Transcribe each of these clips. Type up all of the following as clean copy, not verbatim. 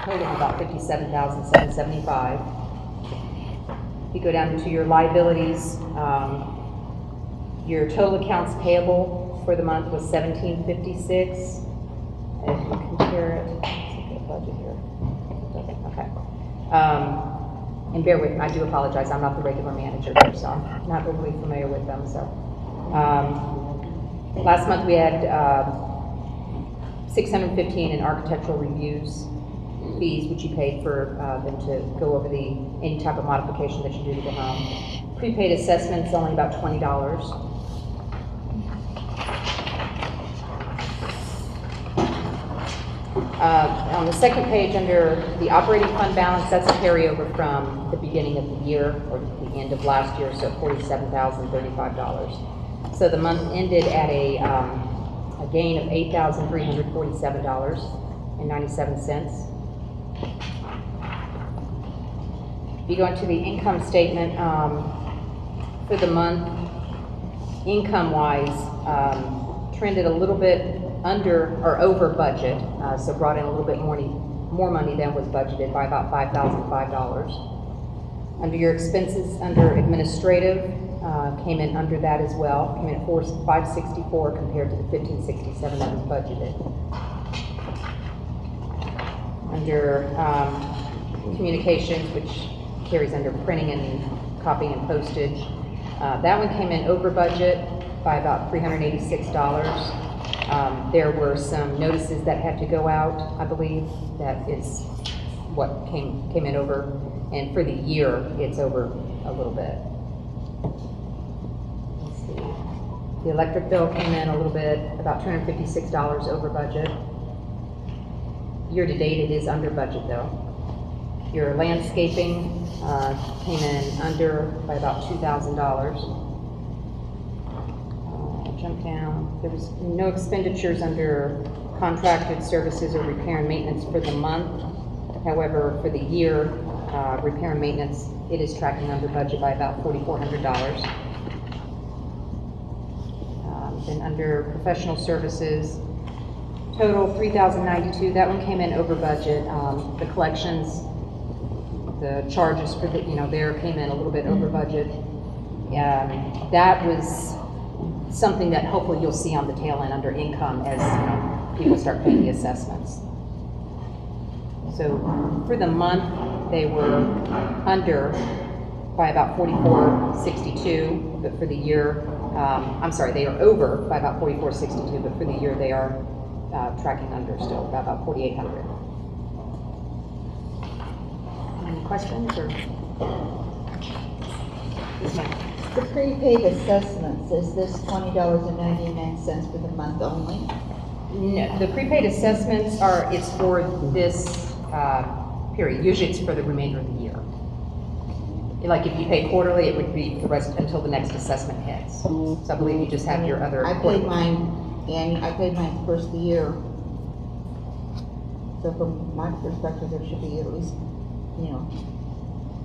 total of about $57,775. If you go down to your liabilities, your total accounts payable for the month was $1,756. If you compare it, let's look at the budget here. Okay. And bear with me, I do apologize, I'm not the regular manager here, so I'm not overly familiar with them. So last month we had $615 in architectural reviews fees, which you paid for them to go over any type of modification that you do to the home. Prepaid assessments only about $20. On the second page, under the operating fund balance, that's a carryover from the beginning of the year or the end of last year, so $47,035. So the month ended at a gain of $8,347.97. If you go into the income statement for the month, income-wise, trended a little bit under or over budget, so brought in a little bit more money than was budgeted by about $5,005. Under your expenses, under administrative, came in under that as well, came in at $564 compared to the $1,567 that was budgeted. Under communications, which carries under printing and copying and postage, that one came in over budget by about $386. There were some notices that had to go out, I believe. That is what came in over. And for the year, it's over a little bit. Let's see. The electric bill came in a little bit, about $256 over budget. Year to date, it is under budget though. Your landscaping came in under by about $2,000. Jump down. There was no expenditures under contracted services or repair and maintenance for the month. However, for the year, repair and maintenance, it is tracking under budget by about $4,400. Then under professional services, total $3,092. That one came in over budget. The collections, the charges for the, there came in a little bit over budget. That was something that hopefully you'll see on the tail end under income as people start paying the assessments. So for the month, they were under by about $44.62, but for the year, I'm sorry, they are over by about $44.62, but for the year they are tracking under still, by about $4,800. Any questions or? Yes, ma'am. The prepaid assessments, is this $20.99 for the month only? No, the prepaid assessments it's for this period. Usually it's for the remainder of the year. Like if you pay quarterly, it would be the rest until the next assessment hits. So I believe you just have your other. I paid mine first of the year. So from my perspective, there should be at least,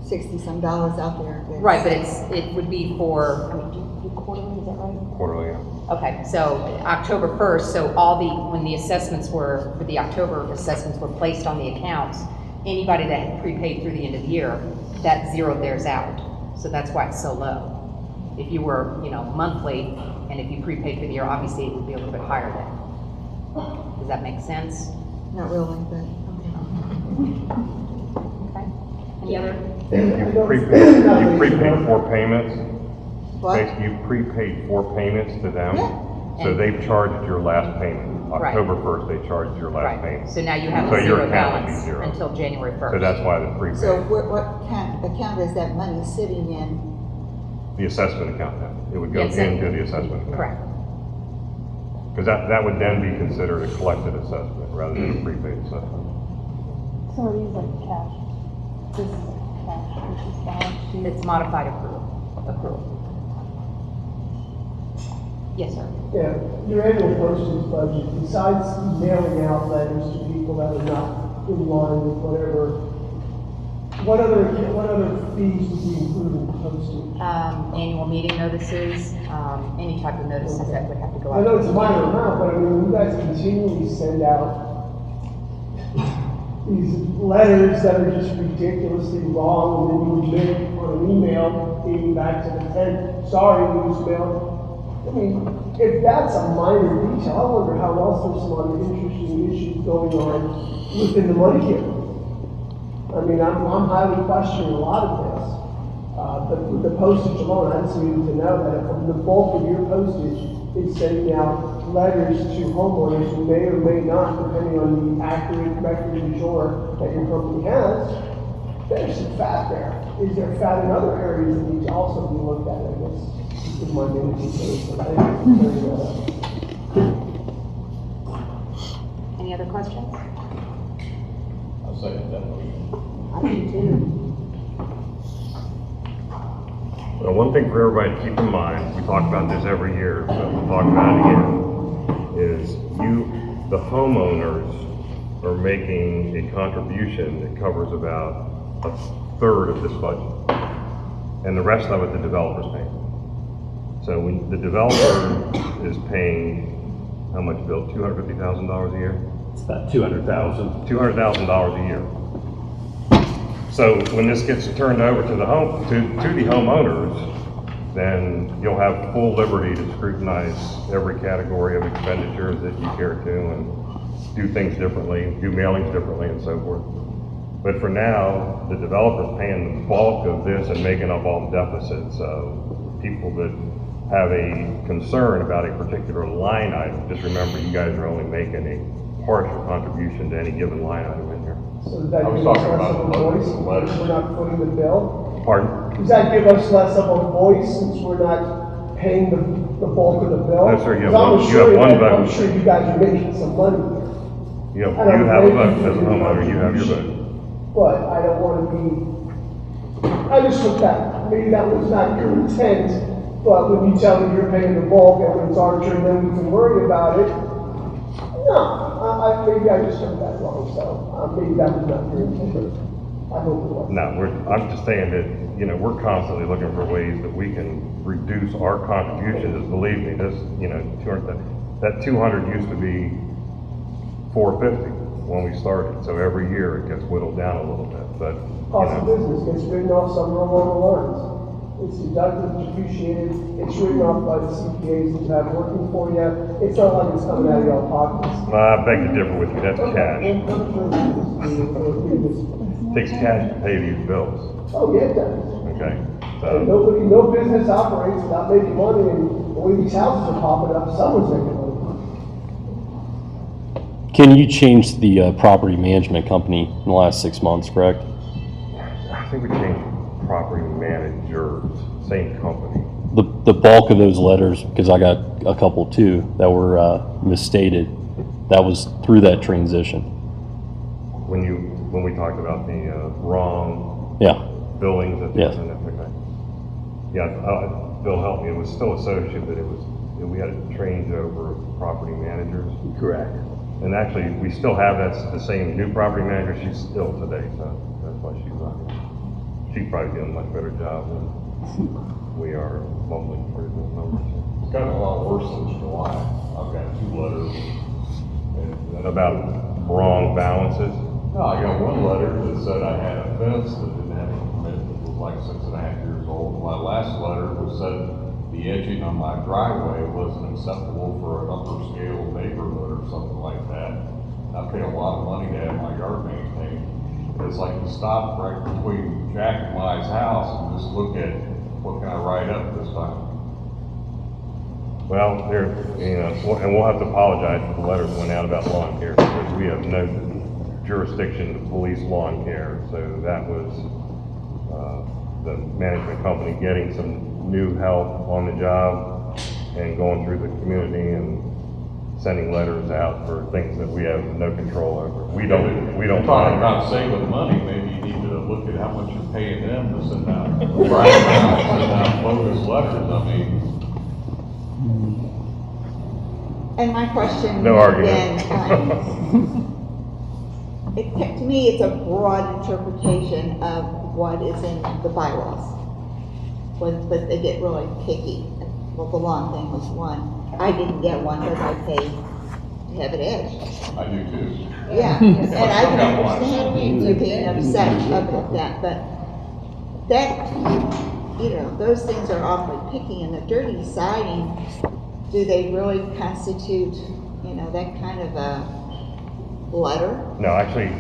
$60-some out there. Right, but it would be for, do you quarterly, is that right? Quarterly, yeah. Okay, so October 1st, so when the assessments for the October assessments were placed on the accounts, anybody that had prepaid through the end of the year, that zeroed theirs out. So that's why it's so low. If you were, monthly, and if you prepaid for the year, obviously it would be a little bit higher then. Does that make sense? Not really, but okay. Any other? You prepaid 4 payments. what? Basically, you prepaid 4 payments to them. Yeah. So they've charged your last payment. Right. October 1st, they charged your last payment. So now you have So a your zero account would be balance zero. until January 1st. So that's why the prepaid. So what account is that money sitting in? The assessment account then. It would go Yes, into the assessment account. Correct. Because that would then be considered a collected assessment rather than a prepaid assessment. So are these like cash? This is cash, this is balance sheet. It's modified accrual. Yes, sir. Yeah, your annual postage budget, besides mailing out letters to people that are not in line with whatever, what other fees would be included in postage? Annual meeting notices, any type of notices that would have to go out. I know it's a minor amount, but I mean, you guys continually send out these letters that are just ridiculously wrong, and then you admit on an email dating back to the 10th, sorry, we just mailed. I mean, if that's a minor detail, I wonder how else there's some other interesting issues going on within the money here. I mean, I'm highly questioning a lot of this. But with the postage alone, I just needed to know that from the bulk of your postage is sending out letters to homeowners who may or may not, depending on the accurate record du jour that your company has, there's some fat there. Is there fat in other areas that need to also be looked at, I guess, is my main concern. But thank you for clearing that up. Any other questions? I'll second that motion. I do too. Well, one thing for everybody to keep in mind, we talk about this every year, but we'll talk about it again, is the homeowners are making a contribution that covers about a third of this budget. And the rest of it, the developer's paying. So when the developer is paying, how much, Bill? $250,000 a year? It's about 200,000. $200,000 a year. So when this gets turned over to the homeowners, then you'll have full liberty to scrutinize every category of expenditures that you care to and do things differently, do mailings differently and so forth. But for now, the developer's paying the bulk of this and making up all the deficits. So people that have a concern about a particular line item, just remember you guys are only making a partial contribution to any given line item in here. So does that I was give us talking less about of a the voice letters. since we're not footing the bill? Pardon? Does that give us less of a voice since we're not paying the bulk of the bill? No, sir, you have 'Cause I'm one- you have sure one that- vote. I'm sure you guys are making some money here. You I don't have a think vote you as a can homeowner, you have your contribution. vote. But I don't want to be, I just took that, maybe that was not your intent, but when you tell me you're paying the bulk and when it's arbitrary, then we can worry about it. No, maybe I just took that wrong, so maybe that was not your intent. I hope it was. No, I'm just saying that, we're constantly looking for ways that we can reduce our contributions. Believe me, this, 200 used to be 450 when we started. So every year it gets whittled down a little bit, but, Cost of business gets written off somewhere along the lines. It's deducted, depreciated, it's written off by the CPAs that you have working for you. It's not like it's coming out of your pockets. I beg to differ with you, that's cash. Oh, Takes cash to pay these bills, yeah, it does. okay? And So, no business operates without making money, and the way these houses are popping up, someone's making money. Ken, you changed the property management company in the last 6 months, correct? I think we changed property managers, same company. The bulk of those letters, because I got a couple too, that were misstated, that was through that transition. When we talked about the wrong Yeah, billings at the Yes. end, okay. Yeah, Bill helped me, it was still associated, but we had a changeover of property managers. Correct. And actually, we still have the same new property manager, she's still today, so that's why she's not here. She's probably doing a much better job than we are mumbling through those numbers. It's gotten a lot worse since July. I've got 2 letters. About wrong balances. No, I got one letter that said I had a fence that didn't have a permit, that was like 6.5 years old. My last letter was said the edging on my driveway wasn't acceptable for an upper scale neighborhood or something like that. I paid a lot of money to have my yard maintained. It's like you stop right between Jack and my house and just look at what can I write up this time. Well, and we'll have to apologize for the letters that went out about lawn care, because we have no jurisdiction to police lawn care, so that was, the management company getting some new help on the job and going through the community and sending letters out for things that we have no control over. We don't. Talking about saving money, maybe you need to look at how much you're paying them to send out, send out bogus letters, I mean. And my question. No argument. To me, it's a broad interpretation of what is in the bylaws. But they get really picky. Well, the lawn thing was one. I didn't get one, but I paid to have it edged. I do too. Yeah, and I can understand you being upset about that, but that, you know, those things are awfully picky, and the dirty siding, do they really constitute, you know, that kind of a letter? No, actually,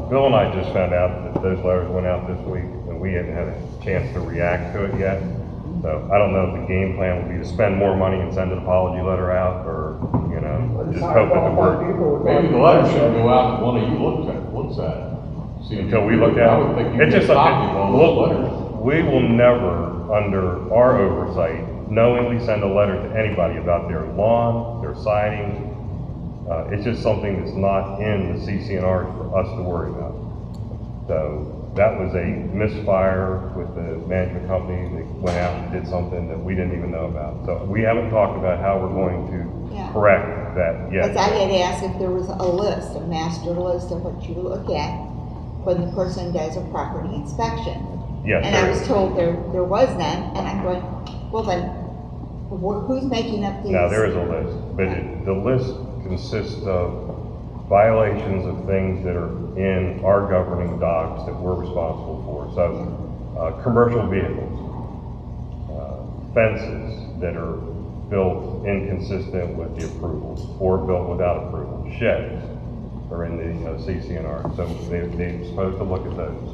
Bill and I just found out that those letters went out this week, and we hadn't had a chance to react to it yet. So I don't know if the game plan would be to spend more money and send an apology letter out, or, you know, just hope that the word. Maybe the letter should go out to one of you looks at it. See if Until we you- look at I would think it. you It's could just like, copy one of those letters. we will never, under our oversight, knowingly send a letter to anybody about their lawn, their siding. It's just something that's not in the CCNR for us to worry about. So that was a misfire with the management company that went out and did something that we didn't even know about. So we haven't talked about how we're going to Yeah. correct that yet. Because I had asked if there was a list, a master list of what you look at when the person does a property inspection. Yes, And there I was is. told there was none, and I'm going, well then, who's making up these? No, there is a list, but the list consists of violations of things that are in our governing docs that we're responsible for. So, commercial vehicles, fences that are built inconsistent with the approvals or built without approval, sheds are in the CCNR, so they're supposed to look at those.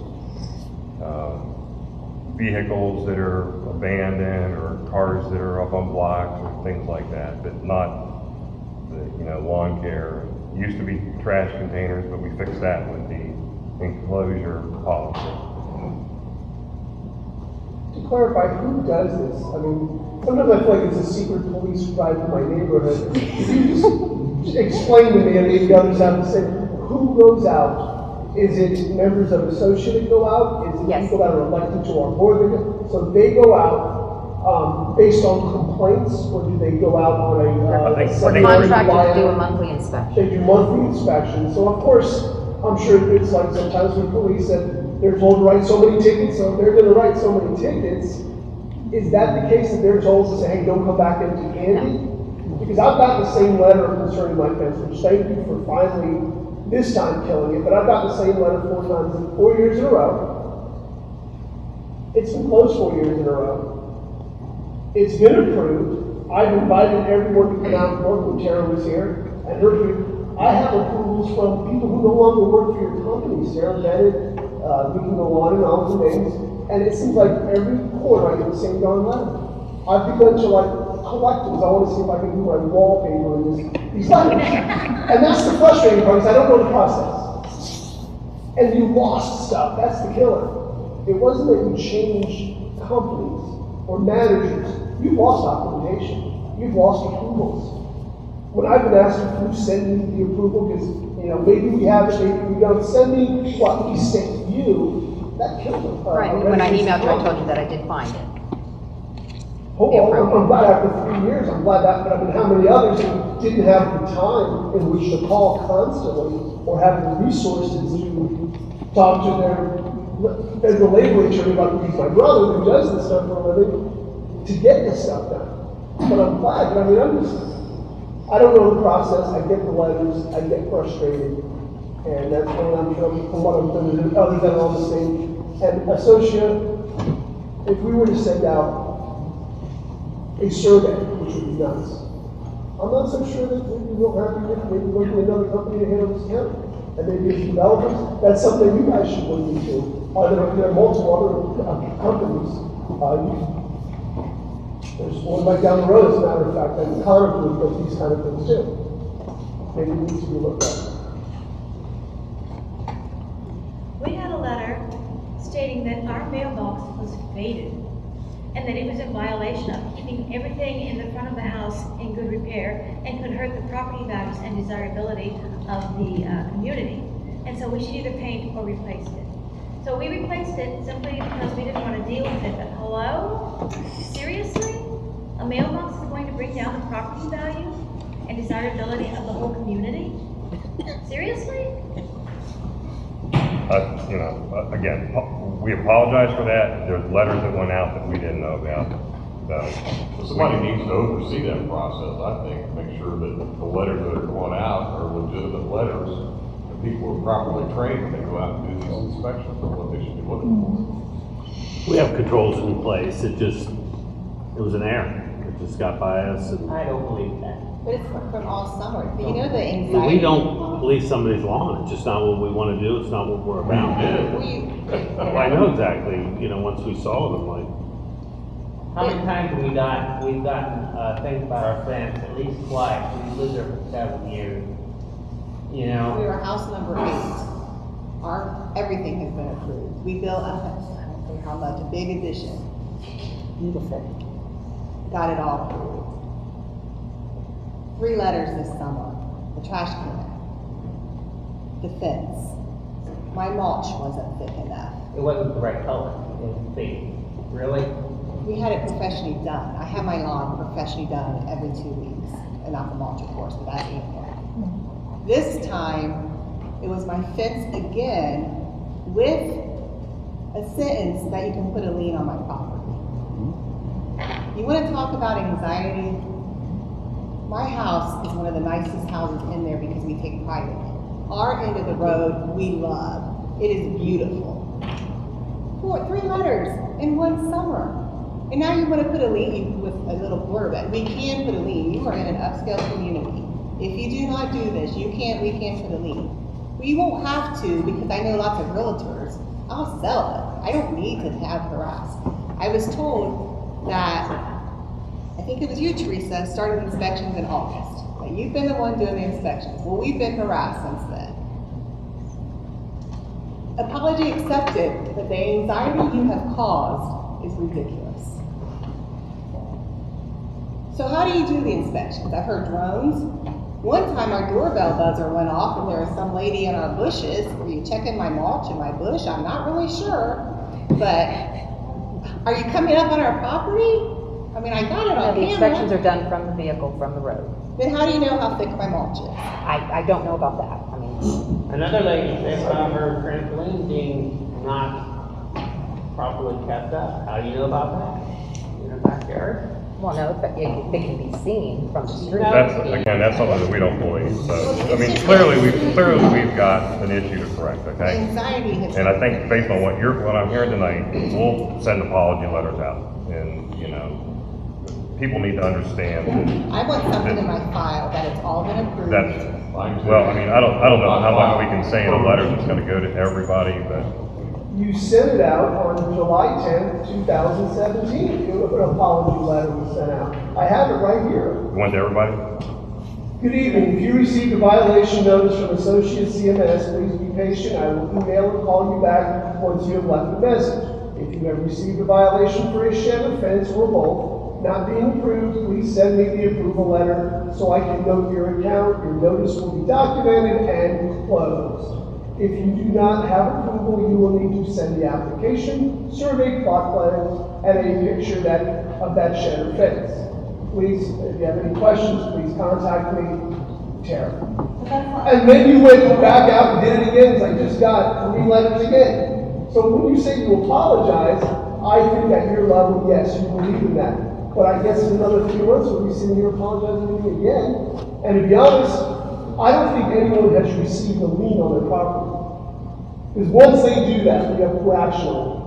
Vehicles that are abandoned or cars that are up on blocks or things like that, but not the, you know, lawn care. Used to be trash containers, but we fixed that with the enclosure policy. To clarify, who does this? I mean, sometimes I feel like it's a secret police drive in my neighborhood. Could you just explain to me, and maybe others have to say, who goes out? Is it members of associate that go out? Is it Yes. people that are elected to our board? So they go out based on complaints, or do they go out on a? I think We're pretty contracted to do a monthly inspection. They do monthly inspections, so of course, I'm sure it's like sometimes with police that they're told to write so many tickets, so if they're gonna write so many tickets, is that the case that they're told to say, hey, don't come back empty-handed? Because I've gotten the same letter concerning my fence, which thank you for finally this time killing it, but I've gotten the same letter 4 times, 4 years in a row. It's been closed 4 years in a row. It's been approved. I've invited everyone to come out and work when Tara was here, and I have approvals from people who no longer work for your company, Sarah Bennett, we can go on and on with names, and it seems like every quarter I get the same darn letter. I've begun to like collect them, I want to see if I can do my wallpaper in these letters. And that's the frustrating part, because I don't know the process. And you lost stuff, that's the killer. It wasn't that you changed companies or managers, you lost documentation, you've lost approvals. When I've been asked to send me the approval, because, you know, maybe we have it, maybe we don't, send me what we sent you, that killed it. Right, when I emailed you, I told you that I did find it. Oh, well, I'm glad after 3 years, I'm glad that, but I mean, how many others who didn't have the time in which to call constantly or have the resources to talk to their federal labor attorney, like he's my brother who does this stuff for a living, to get this stuff done. But I'm glad, I mean, I don't know the process, I get the letters, I get frustrated, and that's when I'm from what I'm doing, others that are on the same. And associate, if we were to send out a survey, which would be nice. I'm not so sure that we'd be real happy with maybe working with another company to handle this county. And maybe as developers, that's something you guys should look into. There are multiple other companies. There's one right down the road, as a matter of fact, that Connor Group does these kind of things too. Maybe it needs to be looked at. We had a letter stating that our mailbox was faded and that it was in violation of keeping everything in the front of the house in good repair and could hurt the property values and desirability of the community. And so we should either paint or replace it. So we replaced it simply because we didn't want to deal with it. But hello? Seriously? A mailbox is going to bring down the property value and desirability of the whole community? Seriously? You know, again, we apologize for that. There's letters that went out that we didn't know about. But somebody needs to oversee that process, I think, make sure that the letters that are going out are legitimate letters, and people are properly trained when they go out and do these inspections on what they should be looking for. We have controls in place, it was an error, it just got by us, and I don't believe that. But it's from all summer. You know the anxiety. we don't police somebody's lawn, it's just not what we wanna do, it's not what we're about. Well, I know exactly, once we saw it, I'm like, How many times have we've gotten, things about our fence, at least twice, we've lived there for 7 years. You We know, were house number 8. Everything has been approved. We built I don't know how much, a big addition. Beautiful. Got it all approved. 3 letters this summer. The trash can. The fence. My mulch wasn't thick enough. it wasn't the right color, it was fake. Really? We had it professionally done. I have my lawn professionally done every 2 weeks. And not the mulch, of course, but that's in there. This time, it was my fence again with a sentence that you can put a lien on my property. You want to talk about anxiety? My house is one of the nicest houses in there because we take pride in it. Our end of the road, we love. It is beautiful. 3 letters in one summer. And now you want to put a lien with a little blurb. We can put a lien. You are in an upscale community. If you do not do this, we can't put a lien. Well, you won't have to because I know lots of realtors. I'll sell it. I don't need to have harassed. I was told that, I think it was you, Teresa, started inspections in August. Now, you've been the one doing the inspections. Well, we've been harassed since then. Apology accepted, but the anxiety you have caused is ridiculous. So how do you do the inspections? I've heard drones. One time our doorbell buzzer went off and there was some lady in our bushes. Were you checking my mulch in my bush? I'm not really sure. But are you coming up on our property? I mean, I got it on The camera. inspections are done from the vehicle, from the road. Then how do you know how thick my mulch is? I don't know about that. I mean, Another lady said about her trampoline being not properly kept up. How do you know about that? In her backyard? well, no, but they can be seen from the street. That's something that we don't believe, so, I mean, clearly we've got an issue to correct, okay? Anxiety has. And I think based on what I'm hearing tonight, we'll send apology letters out, and, people need to understand that. I want something in my file that it's all been approved. Well, I mean, I don't know how much we can say in a letter that's gonna go to everybody, but. You sent it out on July 10th, 2017. An apology letter was sent out. I have it right here. Went to everybody? Good evening. If you received a violation notice from Associate CMS, please be patient. I will email or call you back once you have left a message. If you have received a violation for a shed offense or both not being approved, please send me the approval letter so I can note your account. Your notice will be documented and closed. If you do not have approval, you will need to send the application, survey, plot plans, and a picture of that shed or fence. Please, if you have any questions, please contact me, Tara. And then you went back out and did it again, as I just got 3 letters again. So when you say you apologize, I think at your level, yes, you believe in that. But I guess in another few months, we'll be sitting here apologizing to me again. And to be honest, I don't think anyone has received a lien on their property. Because once they do that, we have to action on it.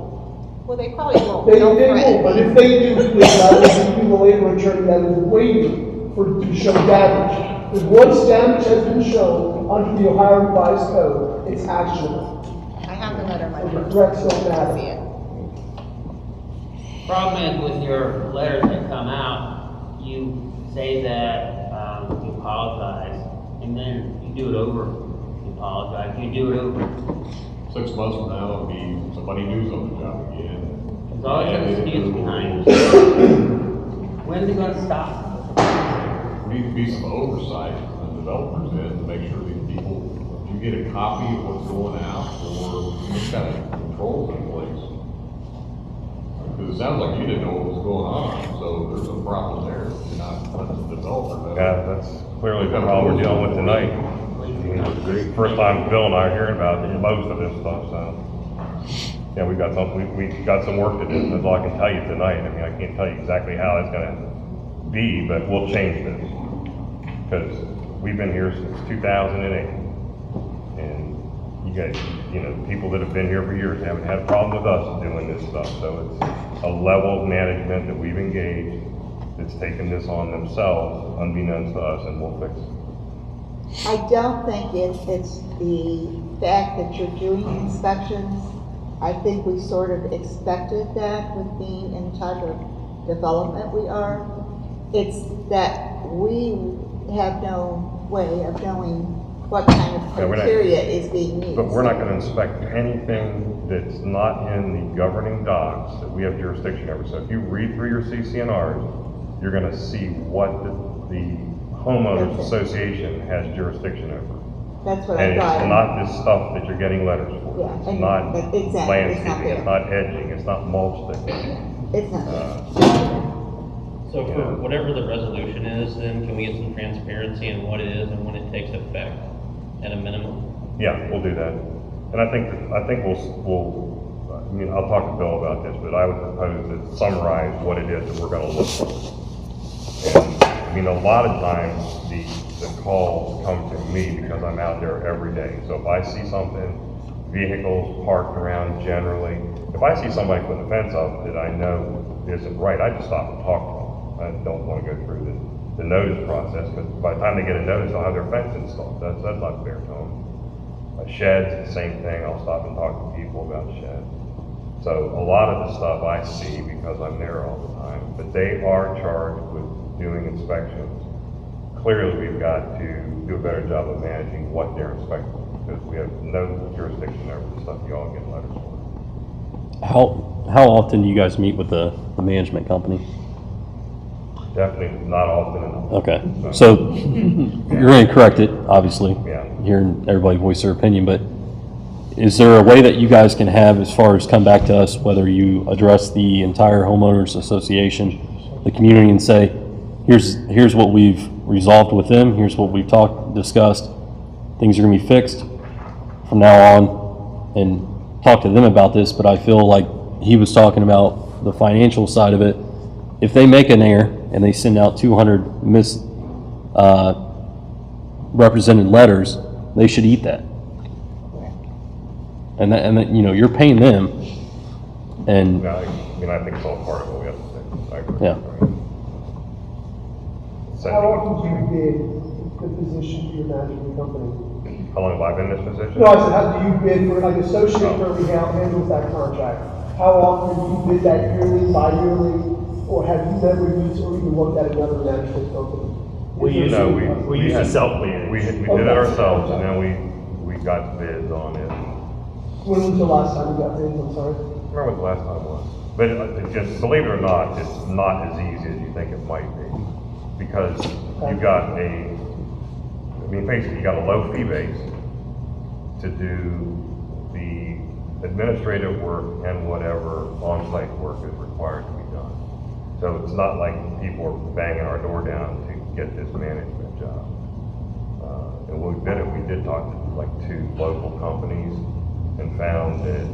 Well, they probably won't. They Don't threaten won't, but me. if they do, please, I will give you the labor attorney that is waiting to show damage. Because once damage has been shown under the Ohio Revised Code, it's actionable. I have the letter in my And the purse. threats don't I see matter. it. Problem is with your letters that come out, you say that, you apologize, and then you do it over. You apologize, you do it over. 6 months from now, it'll be somebody new's on the job again. There's always an excuse behind it. When's it gonna stop? There needs to be some oversight from the developers in to make sure these people, if you get a copy of what's going out, or some kind of controls in place. Because it sounds like you didn't know what was going on, so there's a problem there. You're not letting the developer know. Yeah, that's clearly the problem we're dealing with tonight. First time Bill and I are hearing about most of this stuff, so. Yeah, we've got some work to do, that's all I can tell you tonight. I mean, I can't tell you exactly how that's gonna be, but we'll change this. Because we've been here since 2008. And you guys, people that have been here for years haven't had a problem with us doing this stuff. So it's a level of management that we've engaged that's taken this on themselves, unbeknownst to us, and we'll fix it. I don't think it's the fact that you're doing inspections. I think we sort of expected that with being in the type of development we are. It's that we have no way of knowing what kind of criteria is being used. But we're not gonna inspect anything that's not in the governing docs that we have jurisdiction over. So if you read through your CCNRs, you're gonna see what the homeowners association has jurisdiction over. That's what And I thought. it's not this stuff that you're getting letters for. Yeah, It's and not exactly, it's not landscaping, there. it's not edging, it's not mulch sticking. It's not. So for whatever the resolution is, then can we get some transparency in what it is and when it takes effect at a minimum? Yeah, we'll do that. And I think I'll talk to Bill about this, but I would propose to summarize what it is that we're gonna look for. And, a lot of times the calls come to me because I'm out there every day. So if I see something, vehicles parked around generally, if I see somebody putting a fence up that I know isn't right, I just stop and talk to them. I don't want to go through the notice process, because by the time they get a notice, they'll have their fence installed. That's not fair to them. Sheds, the same thing. I'll stop and talk to people about sheds. So a lot of the stuff I see because I'm there all the time, but they are charged with doing inspections. Clearly, we've got to do a better job of managing what they're inspecting, because we have no jurisdiction over the stuff you all get letters for. How often do you guys meet with the management company? Definitely not often enough. Okay, so you're going to correct it, obviously. Yeah. Hearing everybody voice their opinion, but is there a way that you guys can have as far as come back to us, whether you address the entire homeowners association, the community, and say, here's what we've resolved with them, here's what we've discussed, things are going to be fixed from now on, and talk to them about this. But I feel like he was talking about the financial side of it. If they make an error and they send out 200 represented letters, they should eat that. And that, you're paying them. And I think it's all part of what we have to say. I agree. Yeah. How often do you bid the position for your management company? How long have I been in this position? No, I said, how do you bid for, like, associate Kirby handles that contract? How often do you bid that yearly, bi-yearly, or have you never used or even looked at another management company? We used to self-manage. We did it ourselves, and then we got bids on it. When was the last time you got bids, I'm sorry? I remember what the last time was. But it just, believe it or not, it's not as easy as you think it might be. Because you got basically you got a low fee base to do the administrative work and whatever on-site work is required to be done. So it's not like people are banging our door down to get this management job. And when we did it, we did talk to like 2 local companies and found that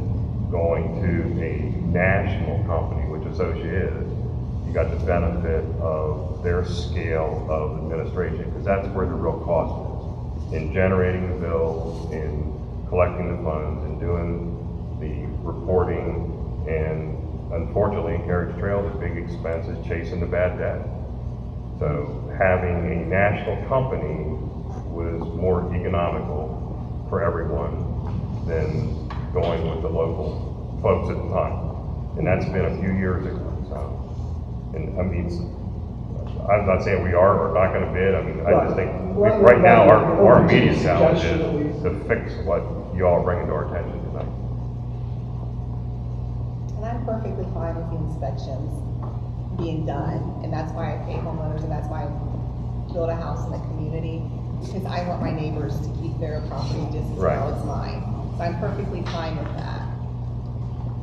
going to a national company, which Associate is, you got the benefit of their scale of administration, because that's where the real cost is. In generating the bills, in collecting the funds, and doing the reporting, and unfortunately in Carriage Trail, the big expense is chasing the bad debt. So having a national company was more economical for everyone than going with the local folks at the time. And that's been a few years ago. So, and I'm not saying we are or not gonna bid. I just think right now our immediate challenge is to fix what you all bring into our attention tonight. And I'm perfectly fine with the inspections being done, and that's why I pay homeowners, and that's why I build a house in the community, because I want my neighbors to keep their property just as well as mine. So I'm perfectly fine with that.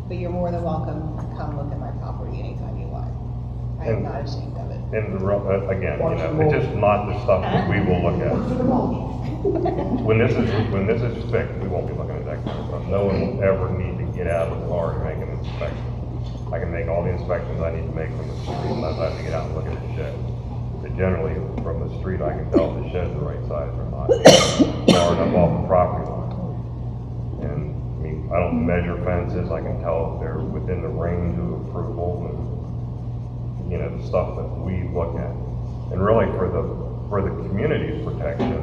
But you're more than welcome to come look at my property anytime you want. I am not ashamed of it. And again, you know, it's just not the stuff that we will look at. When this is fixed, we won't be looking at that kind of stuff. No one will ever need to get out of the car and make an inspection. I can make all the inspections I need to make from the street unless I have to get out and look at the shed. But generally, from the street, I can tell if the shed's the right size or not, far enough off the property line. And I mean, I don't measure fences. I can tell if they're within the range of approval and, you know, the stuff that we look at. And really for the community's protection,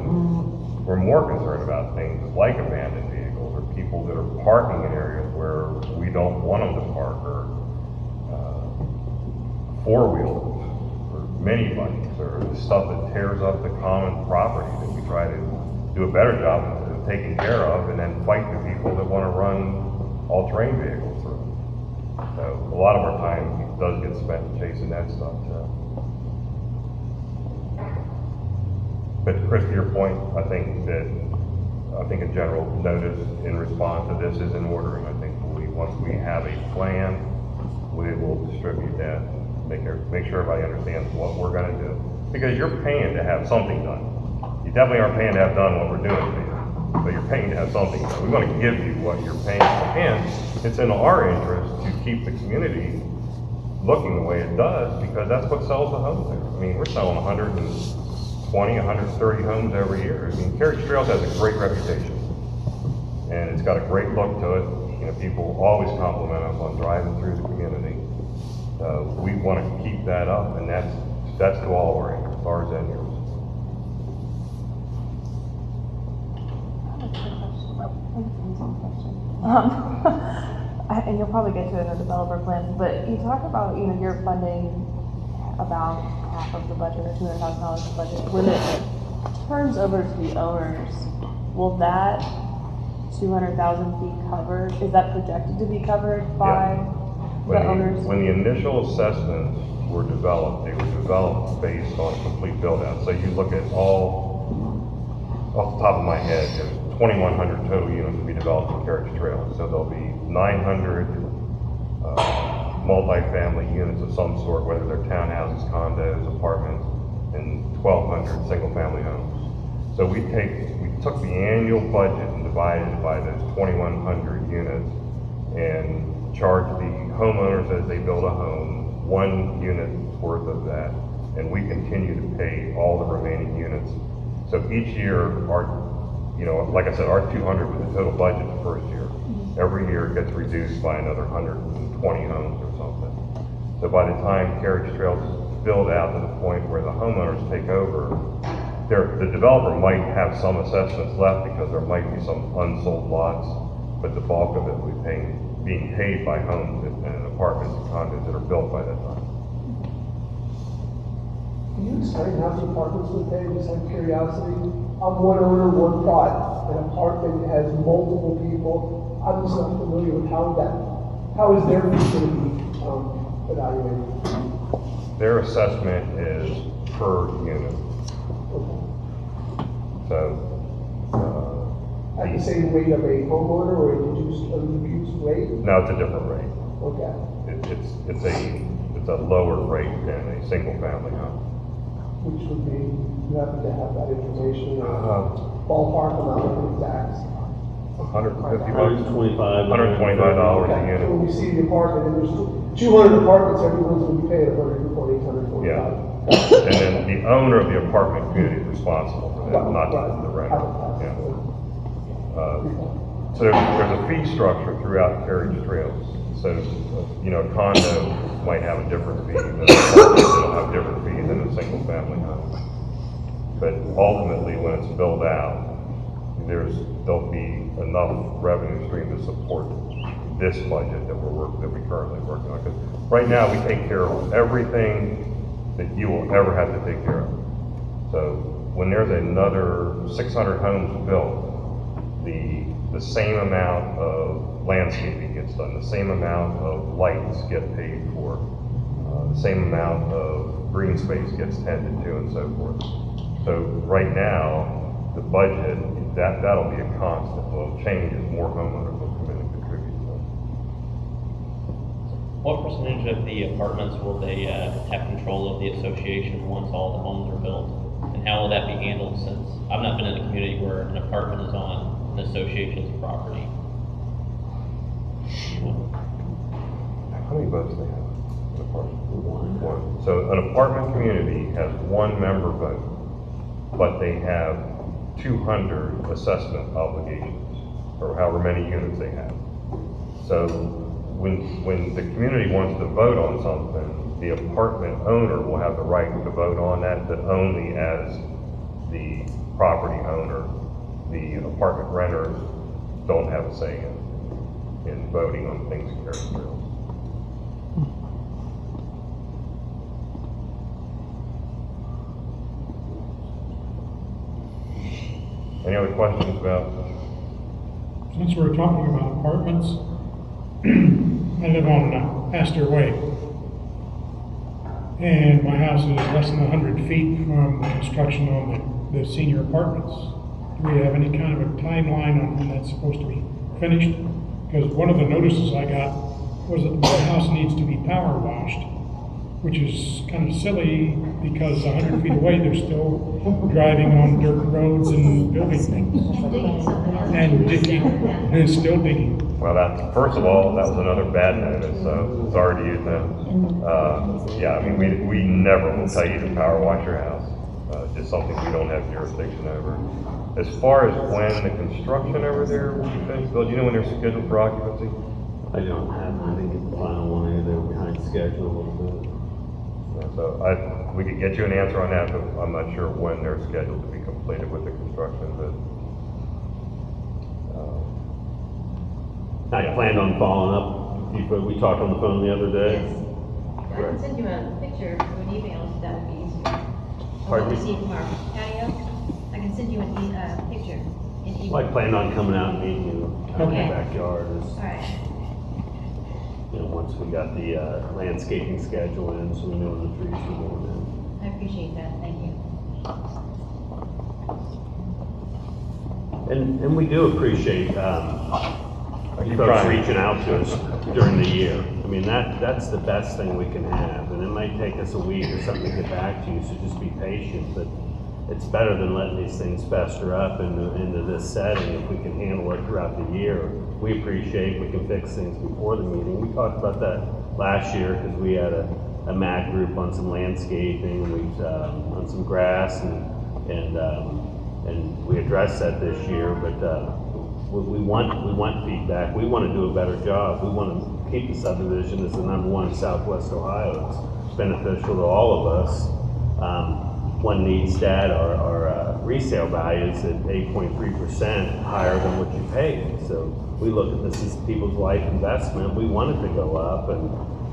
we're more concerned about things like abandoned vehicles or people that are parking in areas where we don't want them to park, or four-wheelers or minibikes or the stuff that tears up the common property that we try to do a better job of taking care of, and then fight the people that want to run all-terrain vehicles through. So a lot of our time does get spent chasing that stuff too. But Chris, to your point, I think a general notice in response to this is in order, and I think once we have a plan, we will distribute that, make sure everybody understands what we're going to do. Because you're paying to have something done. You definitely aren't paying to have done what we're doing here, but you're paying to have something done. We want to give you what you're paying for, and it's in our interest to keep the community looking the way it does, because that's what sells the homes there. I mean, we're selling 120, 130 homes every year. I mean, Carriage Trails has a great reputation, and it's got a great look to it. You know, people always compliment us on driving through the community. We want to keep that up, and that's to all of our interests, ours and yours. And you'll probably get to it in the developer plans, but you talk about, you know, you're funding about half of the budget, or $200,000 of the budget. When it turns over to the owners, will that 200,000 be covered? Is that projected to be covered by the owners? When the initial assessments were developed, they were developed based on complete build-out. So you look at all, off the top of my head, there's 2,100 total units to be developed in Carriage Trails. So there'll be 900 multifamily units of some sort, whether they're townhouses, condos, apartments, and 1,200 single-family homes. So we took the annual budget and divided it by those 2,100 units and charged the homeowners as they build a home 1 unit worth of that, and we continue to pay all the remaining units. So each year, like I said, our 200 was the total budget the first year. Every year it gets reduced by another 120 homes or something. So by the time Carriage Trails is built out to the point where the homeowners take over, the developer might have some assessments left because there might be some unsold lots, but the bulk of it will be being paid by homes and apartments and condos that are built by that time. Can you explain how the apartments would pay, just out of curiosity? I'm one owner, one plot, an apartment has multiple people. I'm just not familiar with how is their fee going to be evaluated? Their assessment is per unit. So, at the same rate of a homeowner or a reduced rate? No, it's a different rate. Okay. It's a lower rate than a single family home. Which would be, you happen to have that information, ballpark amount of exact? $150. $125. $125 a unit. When we see the apartment, and there's 200 apartments, everyone's going to be paying $120, $125. Yeah. And then the owner of the apartment community is responsible for that, not the renter. Yeah. So there's a fee structure throughout Carriage Trails. So, a condo might have a different fee than an apartment, it'll have different fees than a single family home. But ultimately, when it's built out, there'll be enough revenue stream to support this budget that we currently working on. Because right now we take care of everything that you will ever have to take care of. So when there's another 600 homes built, the same amount of landscaping gets done, the same amount of lights get paid for, the same amount of green space gets tended to, and so forth. So right now, the budget, that'll be a constant. Will change as more homeowners will come in and contribute to it. What percentage of the apartments will they have control of the association once all the homes are built? And how will that be handled, since I've not been in a community where an apartment is on an association's property? How many votes do they have? An apartment? One. So an apartment community has one member vote, but they have 200 assessment obligations, or however many units they have. So when the community wants to vote on something, the apartment owner will have the right to vote on that, but only as the property owner. The apartment renters don't have a say in voting on things carried through. Any other questions about? Since we're talking about apartments, I live on Astor Way. And my house is less than 100 feet from the construction on the senior apartments. Do we have any kind of a timeline on when that's supposed to be finished? Because one of the notices I got was that my house needs to be power washed, which is kind of silly because 100 feet away, they're still driving on dirt roads and building things. And digging, and still digging. Well, first of all, that was another bad notice, so sorry to use that. Yeah, I mean, we never will tell you to power wash your house. Just something we don't have jurisdiction over. As far as when the construction over there will be finished, Bill, do you know when they're scheduled for occupancy? I don't have, I think it's the final one, they're behind schedule a little bit. So we could get you an answer on that, but I'm not sure when they're scheduled to be completed with the construction, but. I planned on following up, we talked on the phone the other day. Yes. I can send you a picture or an email, if that would be easier. Pardon What we me? see from our patio, I can send you a picture in email. Well, I planned on coming out and meeting you out in Okay. the backyard, All right. once we got the landscaping schedule in, so we knew when the trees were going in. I appreciate that, thank you. And we do appreciate, keep folks trying. reaching out to us during the year. I mean, that's the best thing we can have, and it might take us a week or something to get back to you, so just be patient, but it's better than letting these things fester up into this setting. If we can handle it throughout the year, we appreciate we can fix things before the meeting. We talked about that last year because we had a MAD group on some landscaping, on some grass, and we addressed that this year, but we want feedback. We want to do a better job. We want to keep the subdivision as the #1 in Southwest Ohio. It's beneficial to all of us. One needs that our resale value is at 8.3% higher than what you paid. So we look at this as people's life investment. We want it to go up, and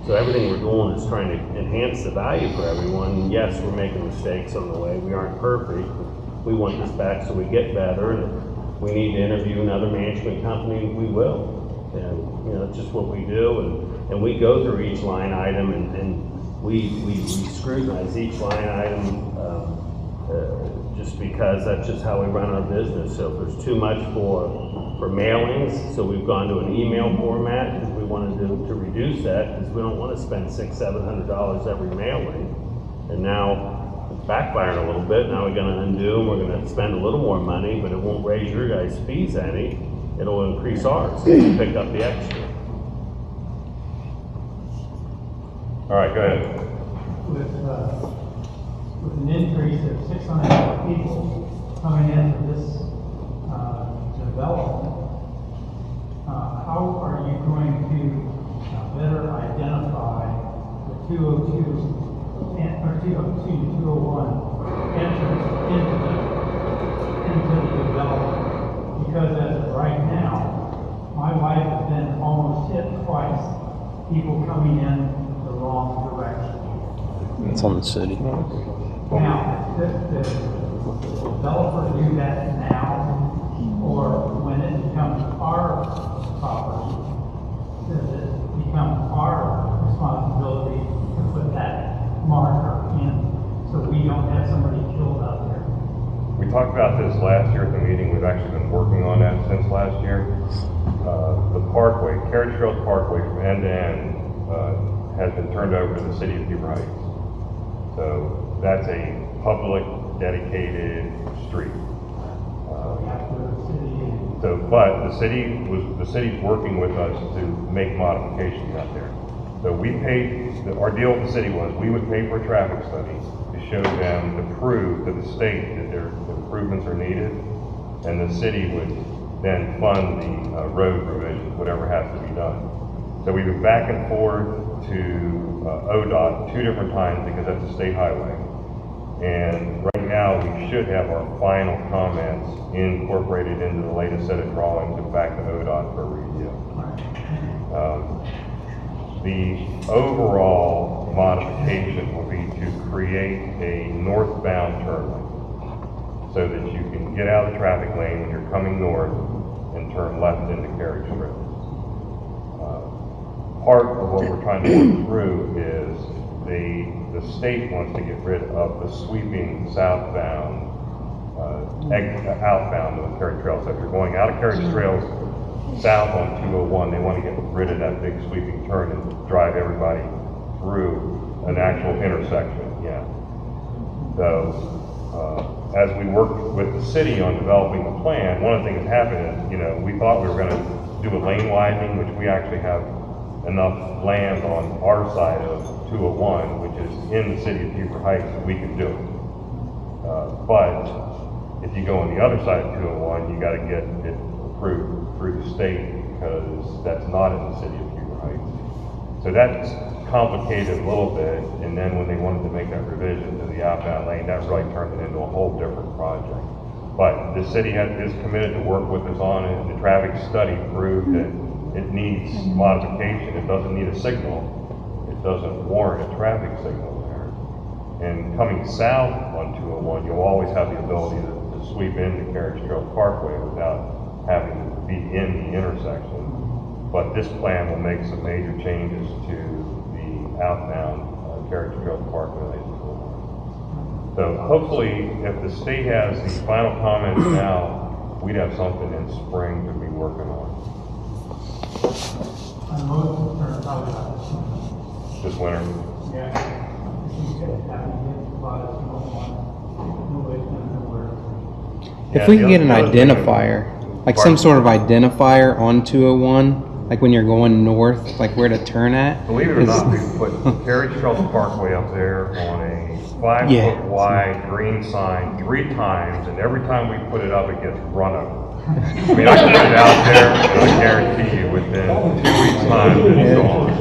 so everything we're doing is trying to enhance the value for everyone. Yes, we're making mistakes on the way. We aren't perfect. We want this back so we get better, and if we need to interview another management company, we will. And it's just what we do, and we go through each line item, and we scrutinize each line item just because that's just how we run our business. So if there's too much for mailings, so we've gone to an email format because we wanted to reduce that because we don't want to spend $600-700 every mailing. And now it's backfiring a little bit. Now we're going to undo and we're going to spend a little more money, but it won't raise your guys' fees any. It'll increase ours because you pick up the extra. All right, go ahead. With an increase of 600 people coming into this development, how are you going to better identify the 202 or 201 entrance into the development? Because as of right now, my wife has been almost hit twice, people coming in the wrong direction. It's on the city. Now, does the developer do that now, or when it becomes our property, does it become our responsibility to put that marker in so we don't have somebody killed out there? We talked about this last year at the meeting. We've actually been working on that since last year. The parkway, Carriage Trails Parkway from end to end, has been turned over to the city of Beaver Heights. So that's a public dedicated street. So, but the city's working with us to make modifications out there. So we paid, our deal with the city was we would pay for a traffic study to show them, to prove to the state that their improvements are needed, and the city would then fund the road revisions, whatever has to be done. So we went back and forth to ODOT 2 different times because that's a state highway. And right now, we should have our final comments incorporated into the latest set of drawings and back to ODOT for review. The overall modification will be to create a northbound turn lane so that you can get out of the traffic lane when you're coming north and turn left into carriage trails. Part of what we're trying to work through is the state wants to get rid of the sweeping southbound, outbound of the carriage trails. So if you're going out of carriage trails south on 201, they want to get rid of that big sweeping turn and drive everybody through an actual intersection. Yeah. So as we worked with the city on developing the plan, one of the things that happened is, we thought we were going to do a lane widening, which we actually have enough land on our side of 201, which is in the city of Beaver Heights, that we can do it. But if you go on the other side of 201, you got to get it approved through the state because that's not in the city of Beaver Heights. So that's complicated a little bit, and then when they wanted to make that revision to the outbound lane, that really turned it into a whole different project. But the city is committed to work with us on it. The traffic study proved that it needs modification. It doesn't need a signal. It doesn't warrant a traffic signal there. And coming south on 201, you'll always have the ability to sweep into Carriage Trail Parkway without having to be in the intersection. But this plan will make some major changes to the outbound Carriage Trail Parkway. So hopefully, if the state has the final comments now, we'd have something in spring to be working on. I'm most concerned about This winter. Yeah. If we can get an identifier, like some sort of identifier on 201, like when you're going north, like where to turn at. Believe it or not, we put Carriage Trail Parkway up there on a 5-foot wide green sign 3 times, and every time we put it up, it gets run over. I mean, I can put it out there, and I guarantee you within 2 weeks' time, it's gone.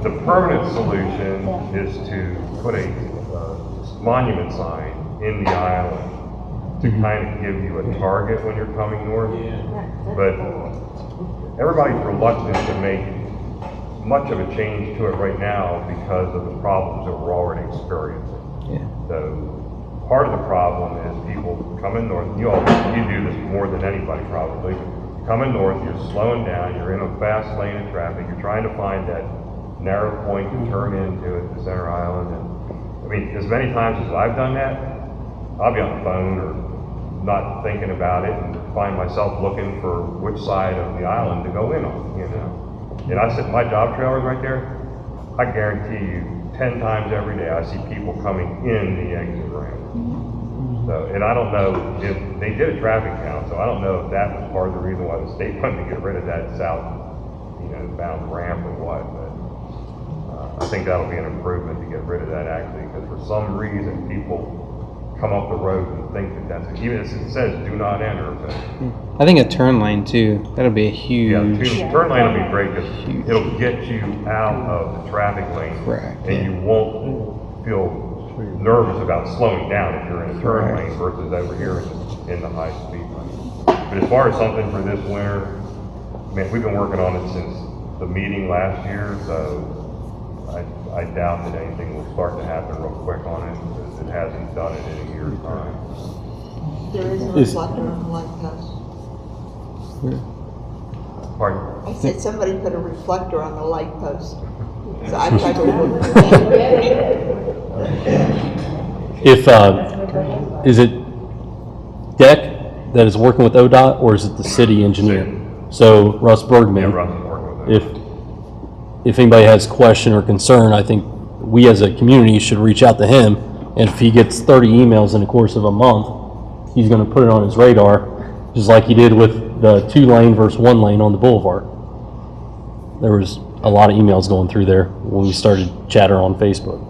The permanent solution is to put a monument sign in the island to kind of give you a target when you're coming north. But everybody's reluctant to make much of a change to it right now because of the problems that we're already experiencing. So part of the problem is people coming north. You do this more than anybody probably. Coming north, you're slowing down. You're in a fast lane of traffic. You're trying to find that narrow point to turn into at the center island. And I mean, as many times as I've done that, I'll be on the phone or not thinking about it and find myself looking for which side of the island to go in on, And I sit, my job trailer's right there. I guarantee you 10 times every day I see people coming in the exit ramp. So, and I don't know if they did a traffic count, so I don't know if that was part of the reason why the state wanted to get rid of that south, bound ramp or what, but I think that'll be an improvement to get rid of that actually, because for some reason people come up the road and think that that's, even as it says do not enter, but I think a turn lane too, that'll be a huge. Turn lane will be great because it'll get you out of the traffic lane. And you won't feel nervous about slowing down if you're in a turn lane versus over here in the high speed lane. But as far as something for this winter, man, we've been working on it since the meeting last year, so I doubt that anything will start to happen real quick on it because it hasn't done it in a year's time. There is a reflector on the lighthouse. Pardon? I said somebody put a reflector on the light post. So I tried to look. Is it DEC that is working with ODOT or is it the city engineer? So Russ Bergman, Russ is working with ODOT. if anybody has question or concern, I think we as a community should reach out to him. And if he gets 30 emails in the course of a month, he's going to put it on his radar, just like he did with the 2-lane versus 1-lane on the boulevard. There was a lot of emails going through there when we started chatter on Facebook.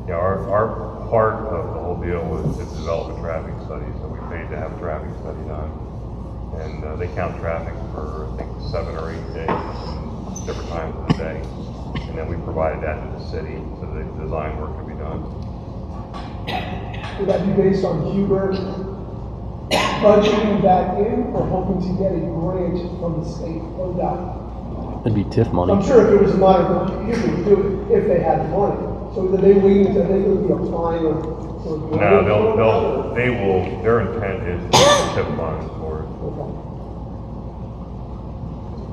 Yeah, our part of the whole deal was to develop a traffic study, so we paid to have a traffic study done. And they count traffic for, I think, 7 or 8 days, different times of the day. And then we provided that to the city, so the design work could be done. Would that be based on Huber budgeting that in, or hoping to get a grant from the state ODOT? It'd be TIF money. I'm sure if it was a modern, Huber would do it if they had the money. So are they waiting until they would be applying for No, they will, their intent is to TIF funds for it.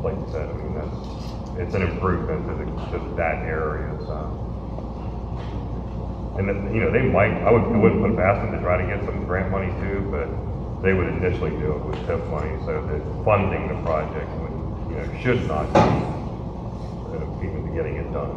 Like you said, I mean, it's an improvement to that area, so. And then, they might, I wouldn't put it past them to try to get some grant money too, but they would initially do it with TIF money, so that funding the project would, should not be impediment to getting it done.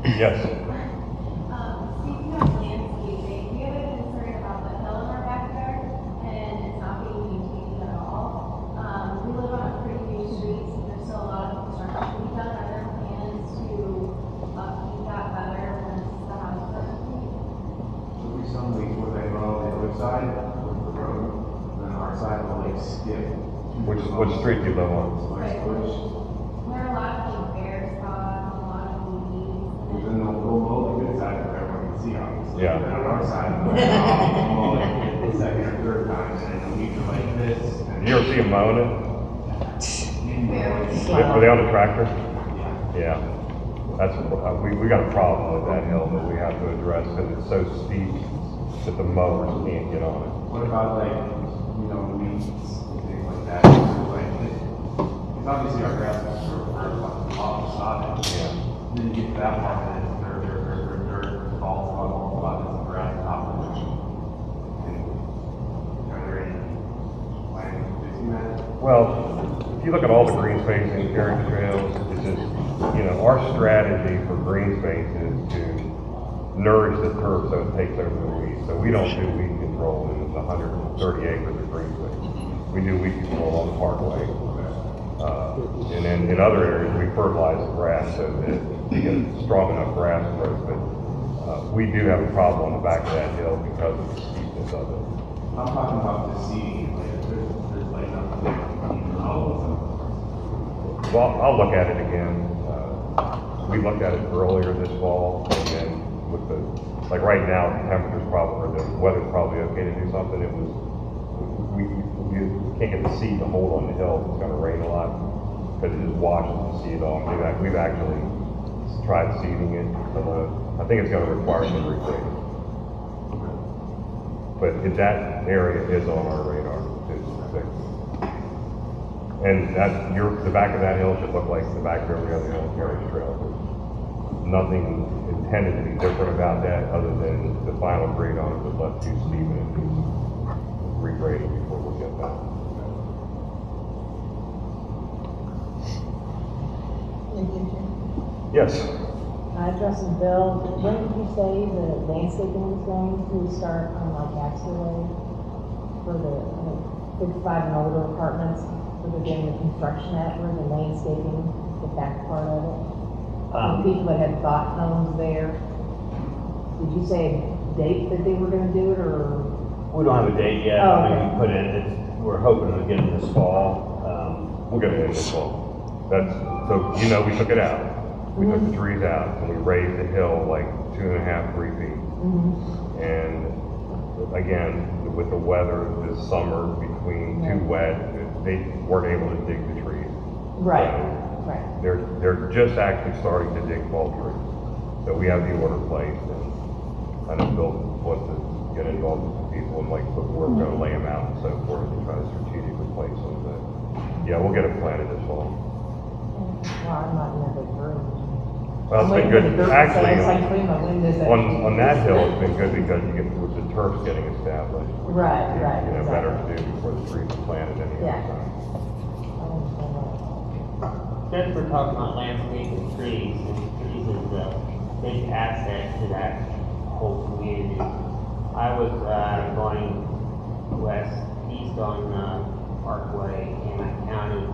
Yes. Speaking of landscaping, we have a concern about the hill in our backyard, and it's not being maintained at all. We live on a pretty new street, so there's still a lot of construction to be done. Are there plans to keep that better once the house is complete? There'll be some weeks where they mow the other side of the road, and then our side will skip. Which street do you live on? Right, where a lot of bears spots, a lot of weeds. Then we'll mow the good side where everyone can see, obviously. Yeah. And then on our side, we'll mow like the second or third time, and then we'll leave it like this. And You ever see them mowing it? Are they on the tractor? Yeah. That's, we got a problem with that hill that we have to address, because it's so steep that the mowers can't get on it. What about weeds and things like that? Because obviously our grass is sort of off the side. Yeah. Then you get to that part and it's dirt, falls on all the spots, and grass top of it. And are there any plans to fixing that? Well, if you look at all the green space and carrying trails, it's just, our strategy for green space is to nourish the turf so it takes over the weeds. So we don't do weed control in the 130 acres of green space. We do weed control on the parkway. And then in other areas, we fertilize the grass so that you get strong enough grass growth. But we do have a problem on the back of that hill because of the steepness of it. I'm talking about the seeding, there's like nothing, Well, I'll look at it again. We looked at it earlier this fall, and then with like right now, the temperature's probably, or the weather's probably okay to do something. It was, we can't get the seed to hold on the hill. It's gonna rain a lot, because it just washes the seed off. We've actually tried seeding it, but I think it's gonna require some regrading. But that area is on our radar to fix. And the back of that hill should look like the back of every other hill carriage trail. There's nothing intended to be different about that, other than the final grade on it was left too steep, and it needs regrading before we get that. Yes. Justin, Bill, when did you say the landscaping was going to start on like Baxter Way for the 55 and older apartments? Where they're doing the construction at, where the landscaping, the back part of it? People that had bought homes there. Did you say a date that they were gonna do it, or? We don't have a date yet. Oh, okay. We put in, we're hoping to get it this fall. We'll get it in this fall. So we took it out. We took the trees out, and we raised the hill like 2.5, 3 feet. And again, with the weather this summer, between too wet, they weren't able to dig the trees. Right, So right. They're just actually starting to dig fall trees. So we have the order placed, and I know Bill wants to get involved with the people, and like, we're gonna lay them out and so forth, and try to strategically place them. But yeah, we'll get it planted this fall. Well, I'm not in a big hurry. Well, it's been good, actually, on that hill, it's been good because you get, with the turf's getting established. which is, Right, You know, better exactly. to do before the trees are planted any Yeah. other time. Since we're talking about landscape and trees is a big asset to that whole community. I was, going east on, Parkway, and I counted,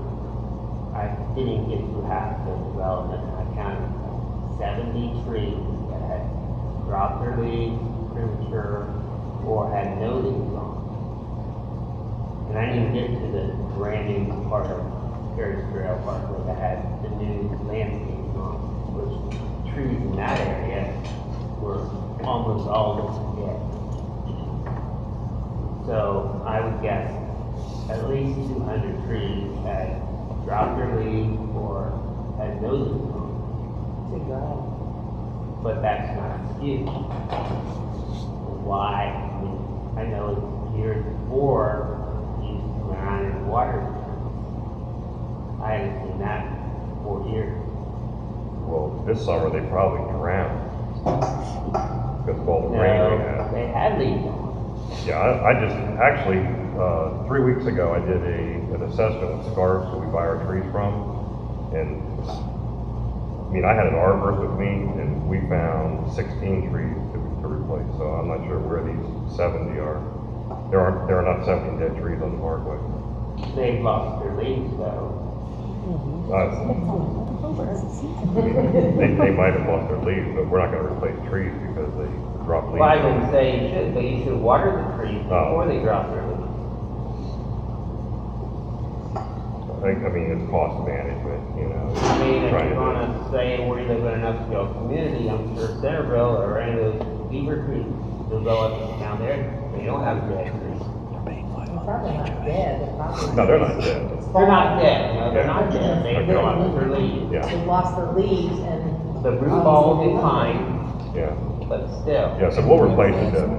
I didn't get through half the development, and I counted 70 trees that had dropped their leaves premature or had no leaves on. And I didn't get to the brand new part of Carriage Trail Parkway that had the new landscaping on, which trees in that area were almost all dead. So I would guess at least 200 trees had dropped their leaves or had no leaves on. But that's not an excuse. Why? I mean, I know years before, you used to come around and water. I haven't seen that in 4 years. Well, this summer, they probably drowned because of all the rain we had. They had leaves on. Yeah, I just, actually, 3 weeks ago, I did an assessment with Scarps that we buy our trees from. And, I mean, I had an arborist with me, and we found 16 trees to replace. So I'm not sure where these 70 are. There are not 70 dead trees on the Parkway. They've lost their leaves though. They might have lost their leaves, but we're not gonna replace trees because they drop leaves. Well, I didn't say you should, but you should water the trees before they drop their leaves. I mean, it's cost management, you know. I mean, if trying you're to- gonna say we live in an upscale community, I'm sure Centerville or any of those beaver trees developed down there, they don't have dead trees. Probably not dead, they're probably. No, they're not dead. They're not dead, no, they're not dead, they lost their leaves. Yeah. They lost their leaves and. The root ball will be fine, Yeah. but still. Yeah, so we'll replace the dead.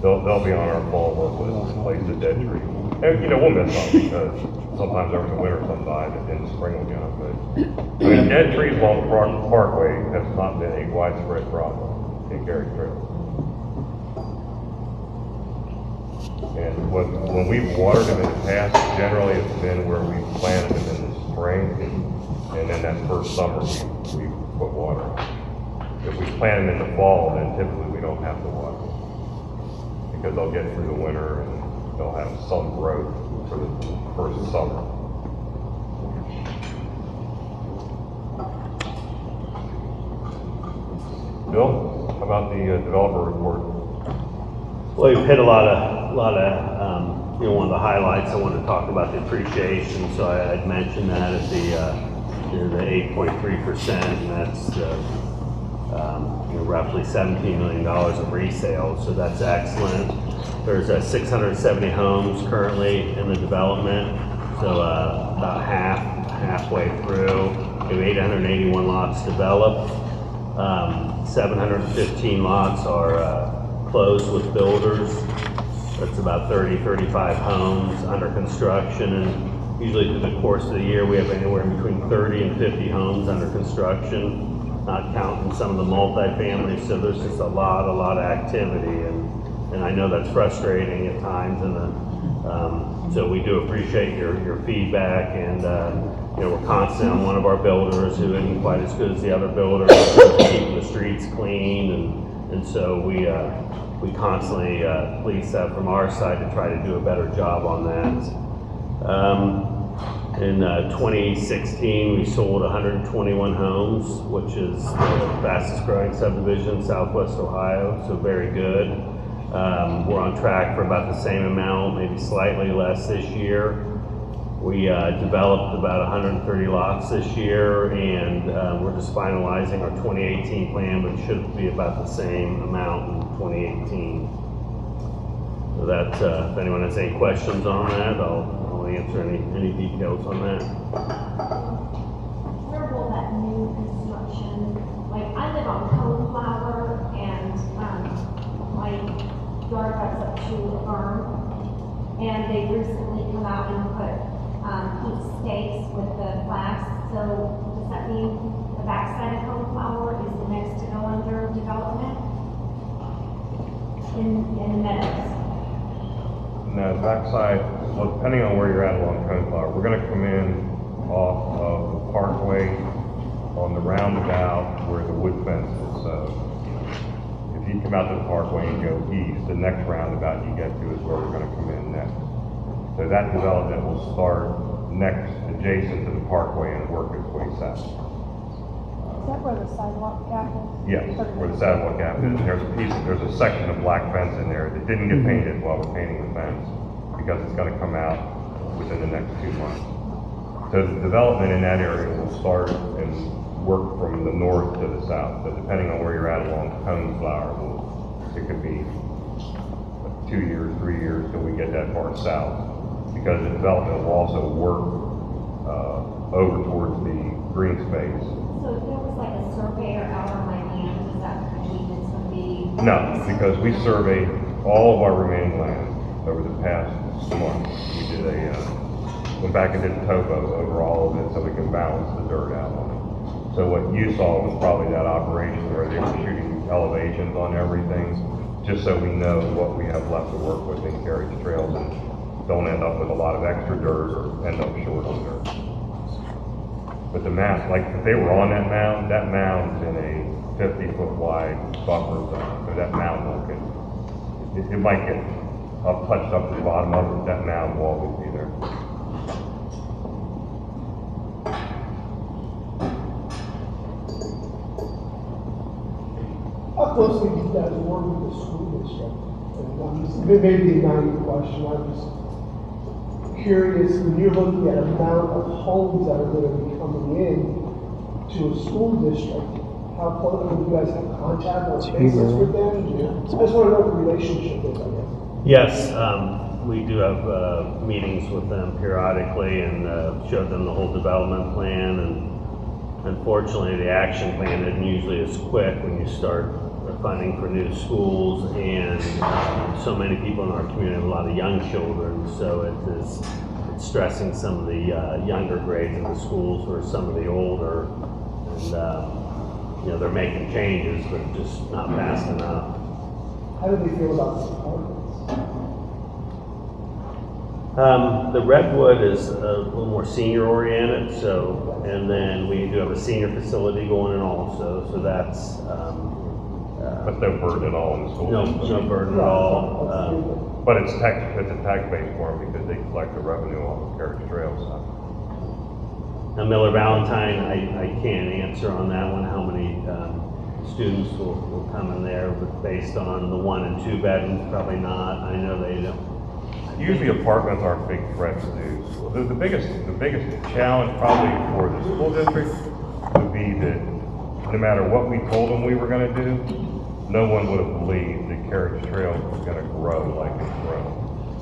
They'll be on our fall work list, replace the dead tree. And, you know, we'll miss some because sometimes over the winter some die and in the spring will get them. But, I mean, dead trees along the Parkway has not been a widespread problem in Carriage Trail. And when we've watered them in the past, generally it's been where we planted them in the spring, and then that first summer we put water on. If we plant them in the fall, then typically we don't have to water them, because they'll get through the winter and they'll have some growth for the first summer. Bill, how about the developer report? Well, you've hit a lot of, you know, one of the highlights, I wanted to talk about the appreciation, so I'd mentioned that at the, you know, the 8.3%, and that's, you know, roughly $17 million of resale, so that's excellent. There's 670 homes currently in the development, so about halfway through. We have 881 lots developed. 715 lots are closed with builders. That's about 35 homes under construction, and usually through the course of the year we have anywhere between 30 and 50 homes under construction, not counting some of the multifamily. So there's just a lot of activity, and I know that's frustrating at times, and so we do appreciate your feedback, and you know, we're constant on one of our builders who isn't quite as good as the other builders, keeping the streets clean, and so we constantly police that from our side to try to do a better job on that. In 2016, we sold 121 homes, which is the fastest growing subdivision in Southwest Ohio, so very good. We're on track for about the same amount, maybe slightly less this year. We developed about 130 lots this year, and we're just finalizing our 2018 plan, which should be about the same amount in 2018. So that's, if anyone has any questions on that, I'll answer any details on that. Where will that new construction, like I live on Coneflower, and my yard backs up to a farm, and they recently come out and put heat stakes with the flags. So does that mean the the backside of Coneflower is the next to go under development in the meadows. No, backside, well, depending on where you're at along Coneflower, we're gonna come in off of the Parkway on the roundabout where the wood fence is. So if you come out to the Parkway and go east, the next roundabout you get to is where we're gonna come in next. So that development will start next, adjacent to the Parkway and work its way south. Is that where the sidewalk gap is? Yes, where the sidewalk gap is. There's a section of black fence in there that didn't get painted while we're painting the fence because it's gonna come out within the next 2 months. So the development in that area will start and work from the north to the south. So depending on where you're at along Coneflower, it could be 2 years, 3 years till we get that far south. Because the development will also work over towards the green space. So if there was like a surveyor out on my land, does that mean it's gonna be? No, because we surveyed all of our remaining land over the past month. We did went back and did a topo over all of it so we can balance the dirt out on it. So what you saw was probably that operation where they were shooting elevations on everything, just so we know what we have left to work with in carriage trails and don't end up with a lot of extra dirt or end up short on dirt. But the mound, like if they were on that mound's in a 50-foot wide buffer zone, so that mound won't get, it might get touched up to the bottom of it, that mound will always be there. How closely do you guys work with the school district? And it may be a naive question, I'm just curious, when you're looking at amount of homes that are going to be coming in to a school district, how close, do you guys have contact or basis with them? I just want to know what the relationship is, I guess. Yes, we do have meetings with them periodically and show them the whole development plan. And unfortunately, the action plan isn't usually as quick when you start funding for new schools, and so many people in our community have a lot of young children, so it's stressing some of the younger grades in the schools or some of the older, and they're making changes, but just not fast enough. How do they feel about apartments? The Redwood is a little more senior oriented, so, and then we do have a senior facility going in also, so that's but no burden at all in the school. No burden at all. But it's a tax-based form because they collect the revenue off of carriage trails. Now Miller Valentine, I can't answer on that one, how many students will come in there, but based on the 1 and 2 bedrooms, probably not. I know they don't. Usually apartments aren't big threats to, the biggest challenge probably for the school district would be that no matter what we told them we were gonna do, no one would have believed that carriage trails was gonna grow like it's grown.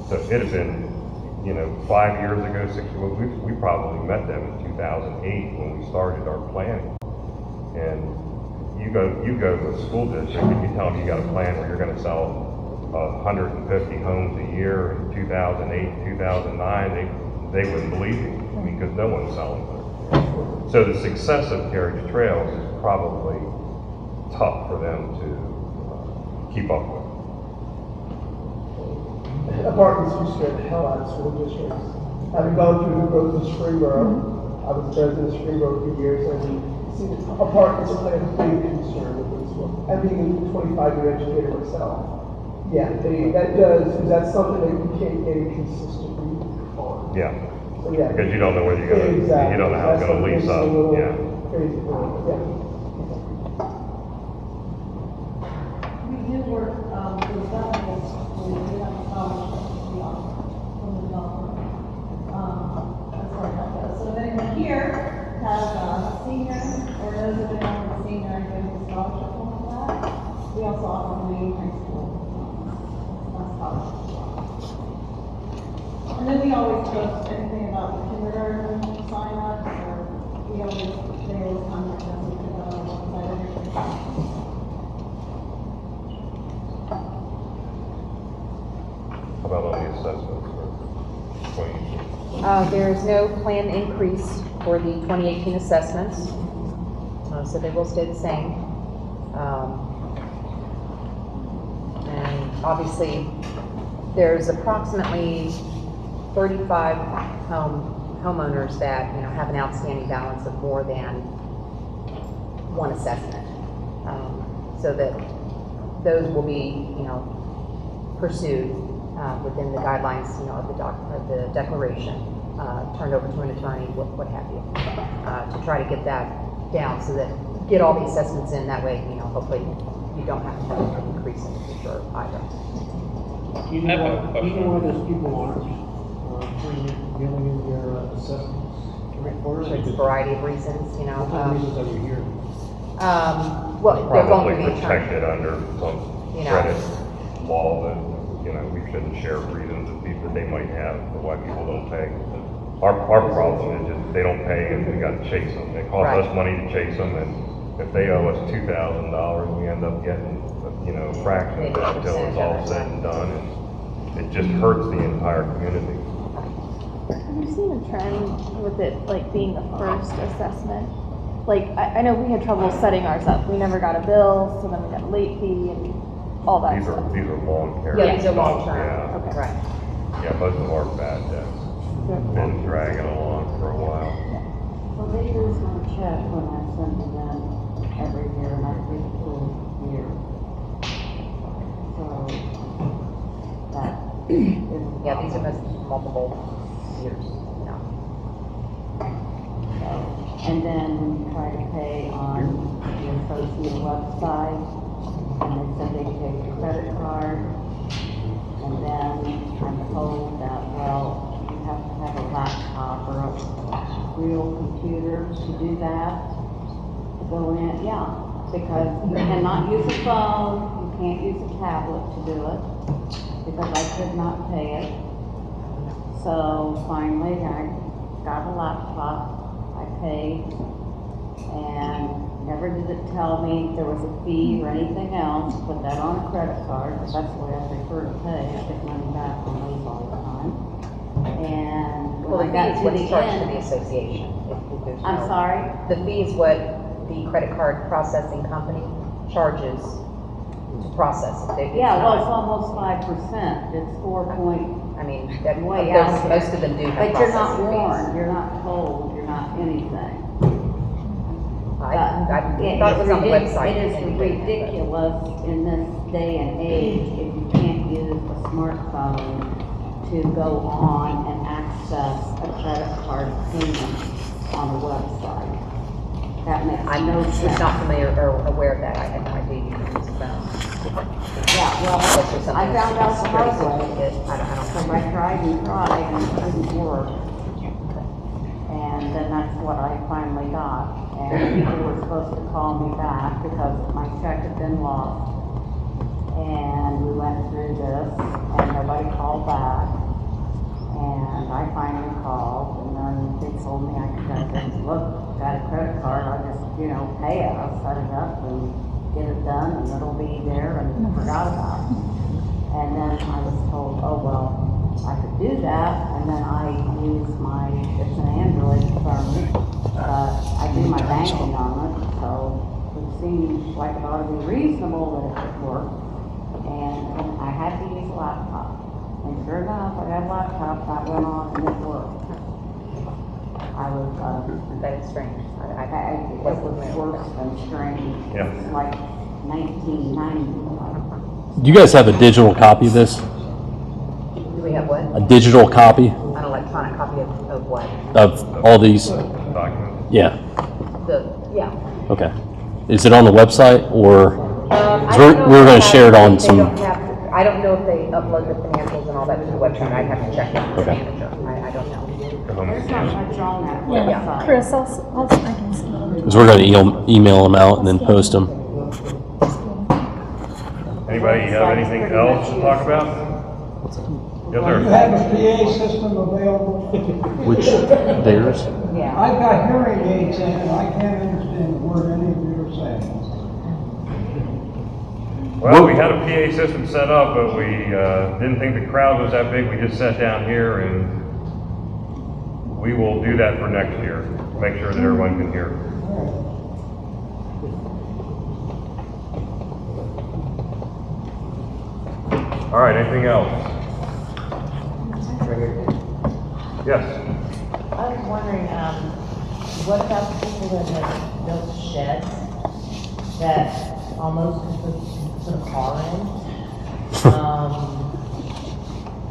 So it had been, 5 years ago, 6 years, we probably met them in 2008 when we started our planning. And you go to a school district and you tell them you got a plan where you're gonna sell 150 homes a year in 2008, 2009, they wouldn't believe you because no one's selling them. So the success of carriage trails is probably tough for them to keep up with. Apartments used to scare the hell out of school districts. Having gone through the growth of Springboro, I was president of Springboro for years, and apartments have been a big concern with this one. And being a 25-year educator myself. Yeah, that does, because that's something that you can't get consistently on. Yeah. So, yeah. Because you don't know whether you're gonna, exactly. you don't know how it's gonna lease up. Yeah. Crazy, yeah. We do work, with government, we do have a from the developer. As far as that goes. So then here, have, seniors, or those who have been on the senior and getting the scholarship and all that. We also offer the high school, scholarship. And then we always post anything about the kindergarten sign-ups, or they always contact us and put that on the website. How about on the assessments for 2018? There is no planned increase for the 2018 assessments. so they will stay the same. And obviously, there's approximately 35 homeowners that, you know, have an outstanding balance of more than one assessment. So that those will be, you know, pursued within the guidelines, you know, of the declaration, turned over to an attorney, what have you, to try to get that down, so that get all the assessments in. That way, you know, hopefully you don't have to have an increase in the future either. You know why those people aren't dealing in their assessments? It's a variety of reasons, you know. What kind of reasons are we hearing? Well, they're going Probably through the attorney. protected under some You know. credit law that, you know, we shouldn't share reasons that they might have for why people don't pay. Our problem is just they don't pay and we got to chase them. It costs us money to chase them, and if they owe us $2,000, we end up getting, you know, a fraction of that until it's all said and done, and it just hurts the entire community. Have you seen a trend with it, like, being the first assessment? Like, I know we had trouble setting ours up. We never got a bill, so then we got a late fee and all that These stuff. are long term. Yeah, these are long term. Yeah. Okay. Right. Yeah, most of our bad debts been dragging along for a while. Well, they use my check when I send it in every year, and I get the full year. So, that is. Yeah, these are multiple years, you know. And then when you try to pay on the associate website, and they said they take your credit card, and then I'm told that, well, you have to have a laptop or a real computer to do that, to go in, yeah, because you cannot use a phone, you can't use a tablet to do it, because I could not pay it. So finally, I got a laptop, I paid, and never did it tell me there was a fee or anything else. Put that on a credit card, because that's the way I prefer to pay. I get money back on those all the time. And Well, when the I fee is got to what's the charged to end, the association. If there's I'm no- sorry? The fee is what the credit card processing company charges to process it. Yeah, well, it's almost 5%. It's 4 point. I mean, that, Way there's- out there. most of them do have But you're not processing fees. warned, you're not told, you're not anything. I It thought it was is on the ridic- website. It is ridiculous in this day and age if you can't use a smartphone to go on and access a credit card payment on a website. That makes I no was sense. not familiar or aware of that. I had no idea you could use a phone. Yeah, well, I found out the hard way. I don't Because I tried and tried and it didn't work. And then that's what I finally got. And people were supposed to call me back because my check had been lost. And we went through this and nobody called back. And I finally called and then they told me I could just, look, got a credit card, I'll just, you know, pay it, I'll set it up and get it done and it'll be there and forgot about it. And then I was told, oh, well, I could do that, and then I use it's an Android phone, but I do my banking on it, so it seemed like it ought to be reasonable that it would work. And I had to use a laptop. And sure enough, I got a laptop, that went on and it worked. I was, That is strange. it was worse than strange. Yeah. It's like 1990. Do you guys have a digital copy of this? Do we have what? A digital copy An electronic copy of what? of all these? Documents? Yeah. Yeah. Okay. Is it on the website or? I 'cause don't know we're if going they to share it on they some. don't have to- I don't know if they upload the financials and all that to the website. I'd have to check with the Okay. manager. I don't know. There's not much on that Yeah, website. Chris, I can see. Because we're going to email them out and then post them. Anybody have anything else to talk about? Yes, Do you sir. have a PA system available? Which, theirs? Yeah. I've got hearing aids in and I can't understand a word any of you are saying. Well, we had a PA system set up, but we didn't think the crowd was that big. We just sat down here and we will do that for next year. Make sure that everyone can hear. All right, anything else? Yes. I was wondering, what about the people that have built sheds that almost put a car in?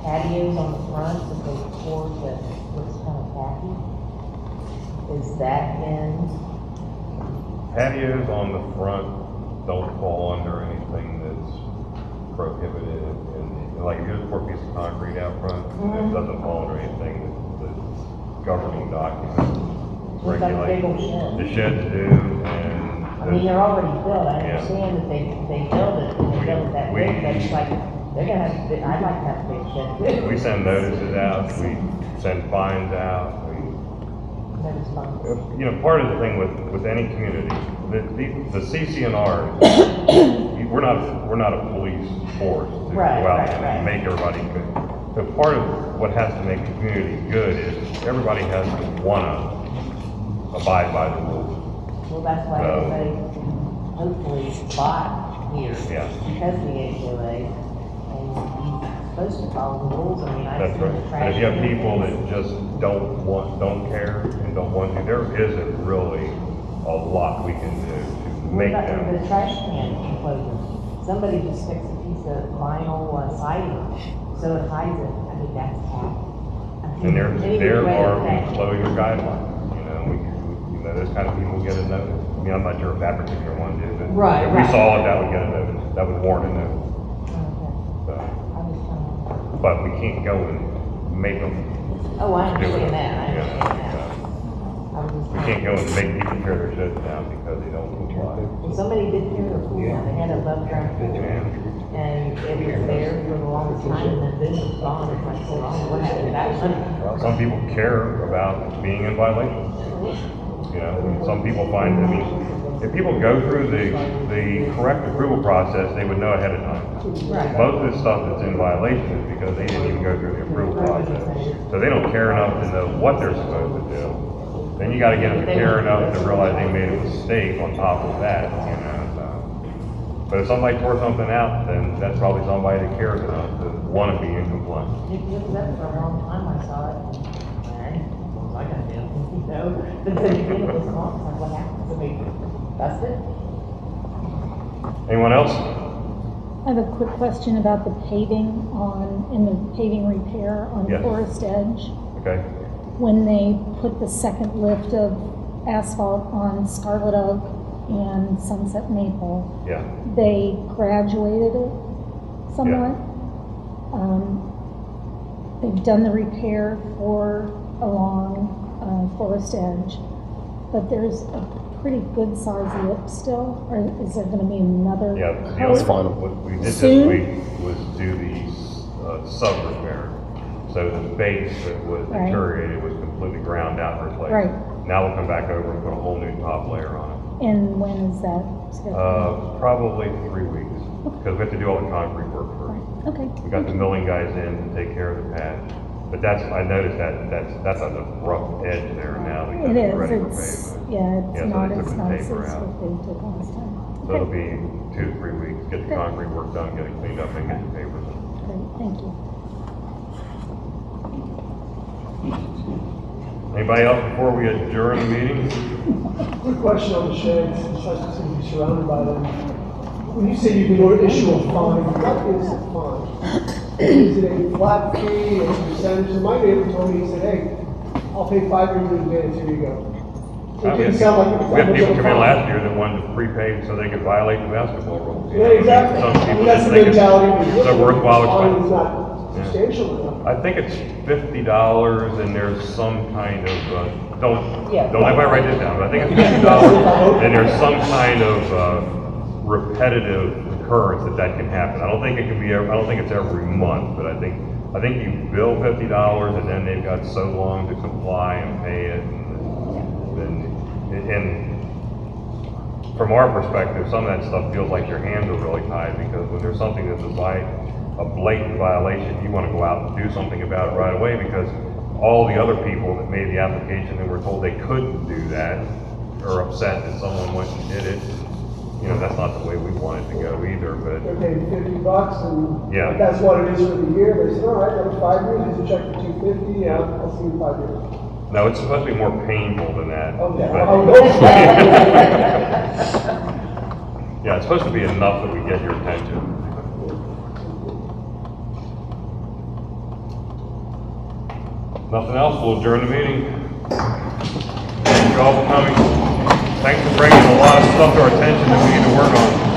Patios on the front with those floors that looks kind of tacky. Is that in? Patios on the front don't fall under anything that's prohibited. And like if you just pour a piece of concrete out front, it doesn't fall under anything that's governing documents. Looks like big old sheds. The sheds do, and. I mean, they're already built. I understand that they build it, and they build it that big, but it's like, they're gonna have, I'd like to have a big shed too. We send notices out, we send fines out, you know, part of the thing with any community, the CCNR, we're not a police force to go out and make everybody good. So part of what has to make the community good is everybody has to wanna abide by the rules. Well, that's why everybody hopefully bought here. Yeah. Because of the HOA, and you're supposed to follow the rules. I mean, That's right. And if you have people that just don't care and don't want to, there isn't really a lot we can do to make them. The trash can enclosure, somebody just fixed a piece of vinyl siding, so it hides it. I mean, that's cat. And there are enclosure guidelines, you know, those kind of people get a notice. I mean, I'm not sure if that particular one did, but if we saw it, that would get a notice, that would warrant a notice. So, but we can't go and make them. Oh, I do it. understand that, I understand that. We can't go and make people tear their sheds down because they don't comply. Well, somebody did tear their pool down, they had a above ground pool, and it was there for the longest time, and then it was gone, it's like, so long, what happened to that one? Some people care about being in violation. You know, and some people find, I mean, if people go through the correct approval process, they would know ahead of time. Right. Most of the stuff that's in violation is because they didn't even go through the approval process. So they don't care enough to know what they're supposed to do. Then you gotta get them to care enough to realize they made a mistake on top of that, you know, so. But if somebody tore something out, then that's probably somebody that cares enough to wanna be in compliance. It was up for a long time, I saw it, and what was I gonna do, you know? But then again, it was gone, it's like, what happened, somebody busted? Anyone else? I have a quick question about the paving in the paving repair on Yes. Forest Edge. Okay. When they put the second lift of asphalt on Scarlet Oak and Sunset Maple, Yeah. they graduated it somewhat. They've done the repair along Forest Edge, but there's a pretty good sized lip still, or is there gonna be another? Yeah, what we did Soon? this week was do the sub repair. So the base that was Right. deteriorated was completely ground out and replaced. Right. Now we'll come back over and put a whole new top layer on it. And when is that scheduled? Probably 3 weeks, because we have to do all the concrete work first. Okay. We got the milling guys in to take care of the patch. But I noticed that's on the rough edge there now because It it's is, ready for it's, pavement. yeah, it's so not they took as the nice as taper out. what they did last time. So it'll be 2 to 3 weeks, get the concrete work done, get it cleaned up and get the papers in. Great, thank you. Anybody else before we adjourn the meeting? Quick question on the sheds, besides it's going to be surrounded by them. When you say you can issue a fine, what is a fine? Is it a flat fee, a percentage? And my neighbor told me, he said, hey, I'll pay $5 in advance, here you go. It didn't sound like We had people come in last year that wanted to prepay so they could violate the basketball rules. Yeah, exactly. Some I mean, people that's just the think mentality. it's a worthwhile Fine is expense. not substantial enough. I think it's $50 and there's some kind of, don't everybody write this down, but I think it's $50 and there's some kind of repetitive occurrence that can happen. I don't think it can be, I don't think it's every month, but I think you bill $50 and then they've got so long to comply and pay it. And from our perspective, some of that stuff feels like your hands are really tied because when there's something that's like a blatant violation, you want to go out and do something about it right away because all the other people that made the application and were told they couldn't do that are upset that someone went and did it. you know, that's not the way we want it to go either, but. They're paying $50 and Yeah. if that's what it is for the year, they said, all right, that was 5 years, here's a check for $250, yeah, I'll see you in 5 years. No, it's supposed to be more painful than that. Okay. but- I'll go for Yeah, it's supposed to be enough that we get your attention. Nothing else, we'll adjourn the meeting. Thank you all for coming. Thanks for bringing a lot of stuff to our attention that we need to work on.